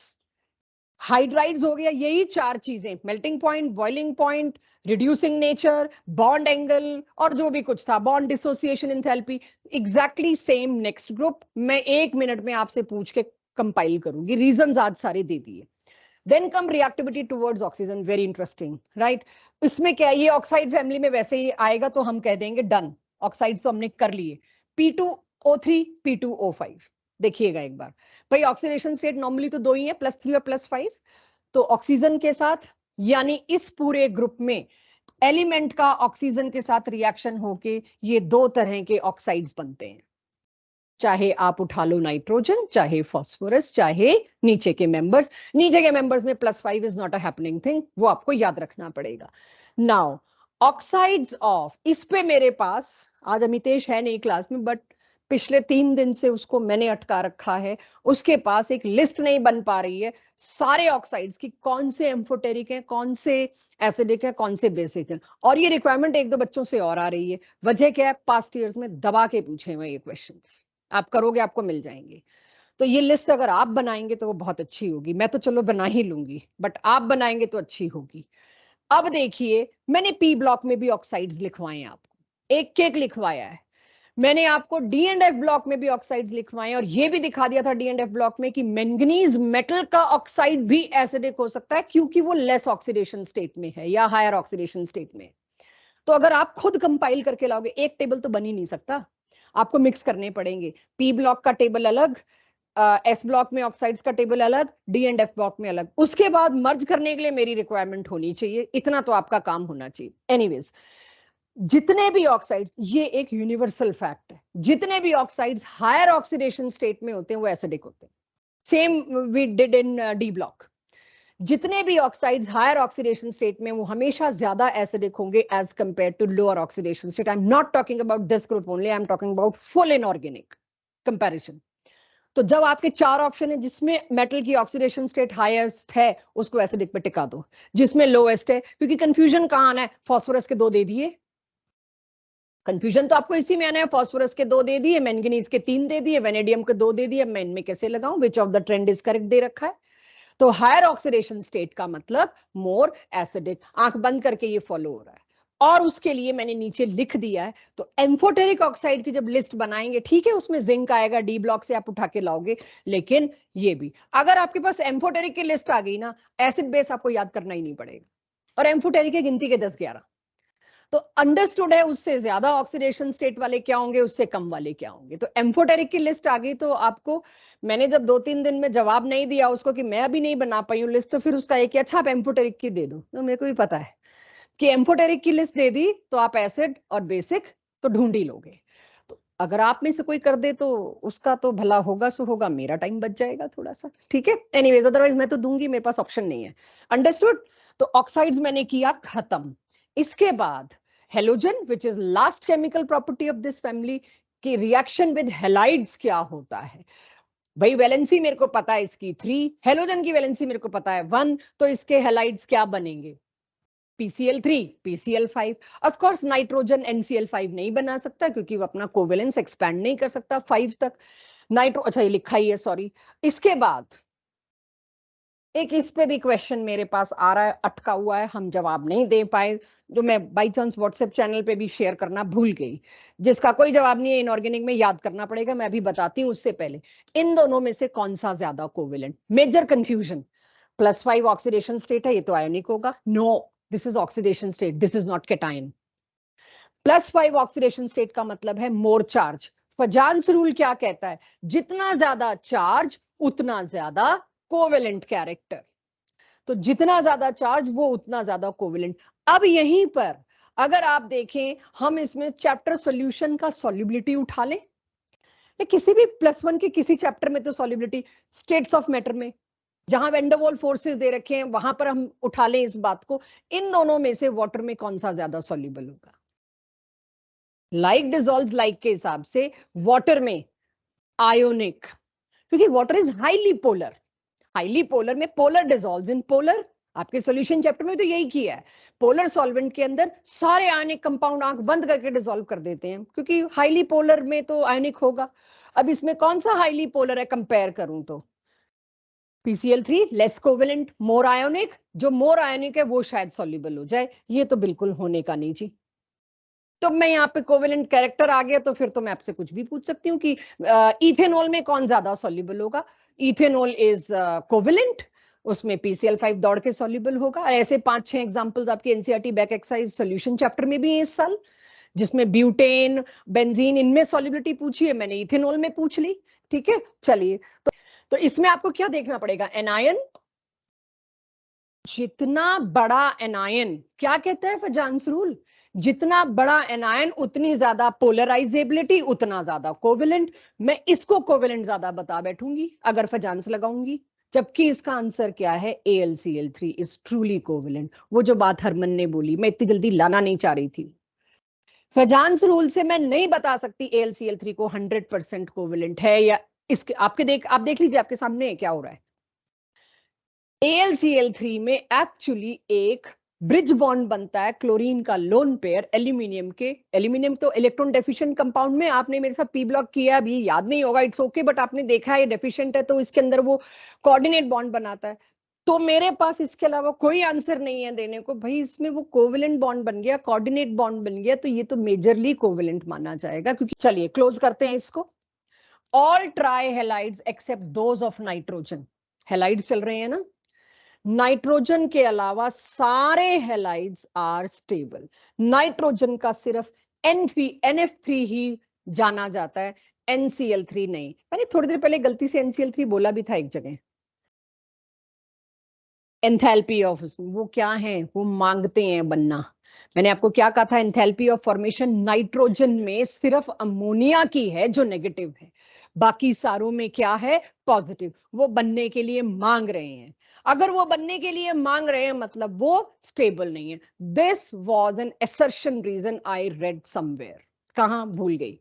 Hydrides हो गया, यही चार चीजें, melting point, boiling point, reducing nature, bond angle और जो भी कुछ था, bond dissociation enthalpy, exactly same next group. मैं 1 मिनट में आपसे पूछ के कंपाइल करूंगी, रीजंस आज सारे दे दिए। देन कम reactivity towards oxygen, very interesting, right. इसमें क्या है, ये ऑक्साइड फैमिली में वैसे ही आएगा तो हम कह देंगे डन, ऑक्साइड्स तो हमने कर लिए। P2O3, P2O5, देखिएगा एक बार भाई, ऑक्सीडेशन स्टेट नॉर्मली तो दो ही है, +3 और +5। तो ऑक्सीजन के साथ, यानी इस पूरे ग्रुप में एलिमेंट का ऑक्सीजन के साथ रिएक्शन होके ये दो तरह के ऑक्साइड्स बनते हैं। चाहे आप उठा लो नाइट्रोजन, चाहे फास्फोरस, चाहे नीचे के मेंबर्स। नीचे के मेंबर्स में +5 is not a happening thing, वो आपको याद रखना पड़ेगा। नाउ ऑक्साइड्स ऑफ, इस पे मेरे पास आज अमितेश है नहीं क्लास में, बट पिछले 3 दिन से उसको मैंने अटका रखा है। उसके पास एक लिस्ट नहीं बन पा रही है सारे ऑक्साइड्स की, कौन से एम्फोटेरिक है, कौन से एसिडिक है, कौन से बेसिक है। और ये रिक्वायरमेंट 1-2 बच्चों से और आ रही है। वजह क्या है, पास्ट ईयर्स में दबा के पूछे हुए ये क्वेश्चंस, आप करोगे आपको मिल जाएंगे। तो ये लिस्ट अगर आप बनाएंगे तो वो बहुत अच्छी होगी। मैं तो चलो बना ही लूंगी, बट आप बनाएंगे तो अच्छी होगी। अब देखिए, मैंने पी ब्लॉक में भी ऑक्साइड्स लिखवाए हैं आपको, एक एक लिखवाया है। मैंने आपको डी एंड एफ ब्लॉक में भी ऑक्साइड्स लिखवाए हैं, और ये भी दिखा दिया था डी एंड एफ ब्लॉक में कि मैंगनीज मेटल का ऑक्साइड भी एसिडिक हो सकता है, क्योंकि वो लेस ऑक्सीडेशन स्टेट में है या हायर ऑक्सीडेशन स्टेट में। तो अगर आप खुद कंपाइल करके लाओगे, एक टेबल तो बन ही नहीं सकता, आपको मिक्स करने पड़ेंगे। पी ब्लॉक का टेबल अलग, एस ब्लॉक में ऑक्साइड्स का टेबल अलग, डी एंड एफ ब्लॉक में अलग। उसके बाद मर्ज करने के लिए मेरी रिक्वायरमेंट होनी चाहिए, इतना तो आपका काम होना चाहिए। एनीवेज, जितने भी ऑक्साइड्स, ये एक यूनिवर्सल फैक्ट है, जितने भी ऑक्साइड्स हायर ऑक्सीडेशन स्टेट में होते हैं वो एसिडिक होते हैं। Same we did in D block. जितने भी ऑक्साइड्स हायर ऑक्सीडेशन स्टेट में वो हमेशा ज्यादा एसिडिक होंगे as compare to lower oxidation state. I am not talking about this group only, I am talking about full inorganic comparison. तो जब आपके 4 ऑप्शन है, जिसमें मेटल की ऑक्सीडेशन स्टेट हाईएस्ट है उसको एसिडिक पे टिका दो, जिसमें लोएस्ट है, क्योंकि कंफ्यूजन कहां आना है, फास्फोरस के 2 दे दिए, कंफ्यूजन तो आपको इसी में आना है, फास्फोरस के 2 दे दिए, मैंगनीज के 3 दे दिए, वेनेडियम के 2 दे दिए, मैं इनमें कैसे लगाऊं, which of the trend is correct दे रखा है। तो हायर ऑक्सीडेशन स्टेट का मतलब मोर एसिडिक, आंख बंद करके ये फॉलो हो रहा है। और उसके लिए मैंने नीचे लिख दिया है। तो एम्फोटेरिक ऑक्साइड की जब लिस्ट बनाएंगे, ठीक है, उसमें जिंक आएगा, डी ब्लॉक से आप उठा के लाओगे, लेकिन ये भी अगर आपके पास एम्फोटेरिक की लिस्ट आ गई ना, एसिड बेस आपको याद करना ही नहीं पड़ेगा। और एम्फोटेरिक की गिनती के 10-11, तो अंडरस्टूड है उससे ज्यादा ऑक्सीडेशन स्टेट वाले क्या होंगे, उससे कम वाले क्या होंगे। तो एम्फोटेरिक की लिस्ट आ गई, तो आपको मैंने जब 2-3 दिन में जवाब नहीं दिया उसको कि मैं अभी नहीं बना पाई हूँ लिस्ट, तो फिर उसका एक अच्छा आप एम्फोटेरिक की दे दो, तो मेरे को भी पता है कि एम्फोटेरिक की लिस्ट दे दी तो आप एसिड और बेसिक तो ढूंढ ही लोगे। तो अगर आप में से कोई कर दे तो उसका तो भला होगा सो होगा, मेरा टाइम बच जाएगा थोड़ा सा, ठीक है। एनीवेज, अदरवाइज मैं तो दूंगी, मेरे पास ऑप्शन नहीं है। अंडरस्टूड। तो ऑक्साइड्स मैंने किया खत्म। इसके बाद halogen, which is last chemical property of this family, की रिएक्शन विद हेलाइड्स क्या होता है। भाई वैलेंसी मेरे को पता है इसकी 3, हेलोजन की वैलेंसी मेरे को पता है 1, तो इसके हेलाइड्स क्या बनेंगे, PCl3, PCl5। Of course nitrogen NCl5 नहीं बना सकता, क्योंकि वो अपना कोवेलेंस एक्सपैंड नहीं कर सकता 5 तक। नाइट्रो, अच्छा ये लिखा ही है, सॉरी। इसके बाद एक इस पे भी क्वेश्चन मेरे पास आ रहा है, अटका हुआ है, हम जवाब नहीं दे पाए, जो मैं बाई चांस व्हाट्सएप चैनल पे भी शेयर करना भूल गई, जिसका कोई जवाब नहीं है। इनऑर्गेनिक में याद करना पड़ेगा, मैं अभी बताती हूँ। उससे पहले इन दोनों में से कौन सा ज्यादा covalent, major confusion. +5 oxidation state है, ये तो आयोनिक होगा। No, this is oxidation state, this is not cation. +5 oxidation state का मतलब है मोर चार्ज। फजान्स रूल क्या कहता है, जितना ज्यादा चार्ज उतना ज्यादा कोवेलेंट कैरेक्टर। तो जितना ज्यादा चार्ज वो उतना ज्यादा कोवेलेंट। अब यहीं पर अगर आप देखें, हम इसमें चैप्टर सॉल्यूशन का सॉल्युबिलिटी उठा लें, या किसी भी +1 के किसी चैप्टर में तो सॉल्युबिलिटी, स्टेट्स ऑफ मैटर में जहां वेंडरवॉल फोर्सेस दे रखे हैं वहां पर हम उठा लें इस बात को, इन दोनों में से वाटर में कौन सा ज्यादा सॉल्युबल होगा। लाइक डिसॉल्व्स लाइक के हिसाब से वाटर में आयोनिक, क्योंकि water is highly polar. Highly polar में पोलर डिसॉल्व्स इन पोलर, आपके सॉल्यूशन चैप्टर में तो यही किया है। पोलर सॉल्वेंट के अंदर सारे आयनिक कंपाउंड आंख बंद करके डिसॉल्व कर देते हैं, क्योंकि हाईली पोलर में तो आयनिक होगा। अब इसमें कौन सा हाईली पोलर है कंपेयर करूं तो PCl3 लेस कोवेलेंट, मोर आयोनिक, जो मोर आयोनिक है वो शायद सॉल्युबल हो जाए, ये तो बिल्कुल होने का नहीं जी। तो मैं यहाँ पे कोवेलेंट कैरेक्टर आ गया तो फिर तो मैं आपसे कुछ भी पूछ सकती हूँ कि इथेनॉल में कौन ज्यादा सॉल्युबल होगा। इथेनॉल इज कोवेलेंट, उसमें PCl5 दौड़ के सॉल्युबल होगा। और ऐसे 5-6 एग्जांपल्स आपके NCERT back exercise solution chapter में भी है इस साल, जिसमें ब्यूटेन, बेंजीन, इनमें सॉल्युबिलिटी पूछी है, मैंने इथेनॉल में पूछ ली। ठीक है, चलिए तो इसमें आपको क्या देखना पड़ेगा, एनायन, जितना बड़ा एनायन, क्या कहता है फजांस रूल, जितना बड़ा एनायन उतनी ज्यादा पोलराइजेबिलिटी, उतना ज्यादा कोवेलेंट। मैं इसको कोवेलेंट ज्यादा बता बैठूंगी अगर फजांस लगाऊंगी, जबकि इसका आंसर क्या है, AlCl3 इज ट्रूली कोवेलेंट। वो जो बात हरमन ने बोली मैं इतनी जल्दी लाना नहीं चाह रही थी, फजांस रूल से मैं नहीं बता सकती AlCl3 को 100% कोवेलेंट है या इसके, आप देख लीजिए आपके सामने क्या हो रहा है। AlCl3 में एक्चुअली एक ब्रिज बॉन्ड बनता है क्लोरीन का लोन पेयर एल्यूमिनियम के, एल्यूमिनियम तो इलेक्ट्रॉन डेफिशिएंट कंपाउंड में, आपने मेरे साथ पी ब्लॉक किया अभी, याद नहीं होगा, इट्स ओके, बट आपने देखा है डेफिशिएंट है तो इसके अंदर वो कोऑर्डिनेट बॉन्ड बनाता है। तो मेरे पास इसके अलावा कोई आंसर नहीं है देने को, भाई इसमें वो कोवेलेंट बॉन्ड बन गया, कोऑर्डिनेट बॉन्ड बन गया, तो ये तो मेजरली कोवेलेंट माना जाएगा। क्योंकि चलिए क्लोज करते हैं इसको। All tri halides except those of nitrogen, halides चल रहे हैं ना, नाइट्रोजन के अलावा सारे हेलाइड्स आर स्टेबल। नाइट्रोजन का सिर्फ NF3 ही जाना जाता है, NCl3 नहीं। मैंने थोड़ी देर पहले गलती से NCl3 बोला भी था एक जगह। एंथैल्पी ऑफ, वो क्या है, वो मांगते हैं बनना। मैंने आपको क्या कहा था, एंथैल्पी ऑफ फॉर्मेशन नाइट्रोजन में सिर्फ अमोनिया की है जो नेगेटिव है, बाकी सारों में क्या है, पॉजिटिव। वो बनने के लिए मांग रहे हैं, अगर वो बनने के लिए मांग रहे हैं मतलब वो स्टेबल नहीं है। This was an assertion reason I read somewhere, कहां भूल गई,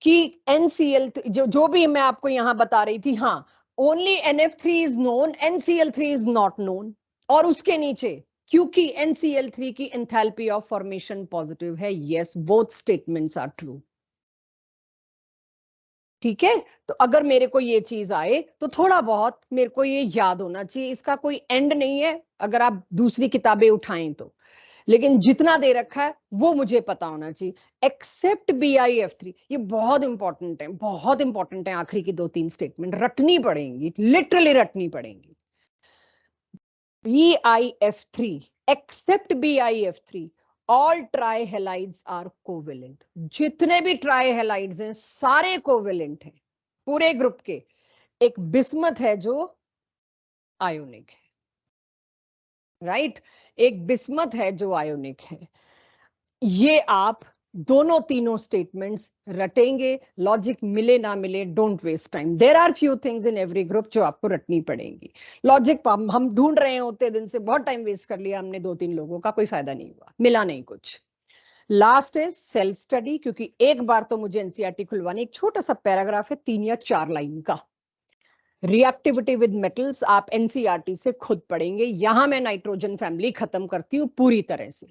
कि NCl जो भी मैं आपको यहां बता रही थी, हाँ only NF3 is known, NCl3 is not known. और उसके नीचे क्योंकि NCl3 की एंथैल्पी ऑफ फॉर्मेशन पॉजिटिव है, yes both statements are true. ठीक है, तो अगर मेरे को ये चीज आए तो थोड़ा बहुत मेरे को ये याद होना चाहिए, इसका कोई एंड नहीं है अगर आप दूसरी किताबें उठाएं तो, लेकिन जितना दे रखा है वो मुझे पता होना चाहिए। एक्सेप्ट BiF3, ये बहुत इंपॉर्टेंट है, बहुत इंपॉर्टेंट है, आखिरी की 2-3 स्टेटमेंट रटनी पड़ेंगी, लिटरली रटनी पड़ेंगी। BiF3 except BiF3 all tri halides are covalent, जितने भी ट्राई हेलाइड्स हैं सारे कोवेलेंट हैं पूरे ग्रुप के। एक बिस्मथ है जो आयोनिक है, राइट, एक बिस्मथ है जो आयोनिक है। ये आप दोनों तीनों स्टेटमेंट्स रटेंगे, लॉजिक मिले ना मिले, don't waste time, there are few things in every group जो आपको रटनी पड़ेंगी। लॉजिक हम ढूंढ रहे होते दिन से, बहुत टाइम वेस्ट कर लिया हमने 2-3 लोगों का, कोई फायदा नहीं हुआ, मिला नहीं कुछ। लास्ट इज सेल्फ स्टडी, क्योंकि एक बार तो मुझे एनसीईआरटी खुलवानी, एक छोटा सा पैराग्राफ है 3 या 4 लाइन का, रिएक्टिविटी विद मेटल्स, आप एनसीईआरटी से खुद पढ़ेंगे। यहां मैं नाइट्रोजन फैमिली खत्म करती हूं पूरी तरह से।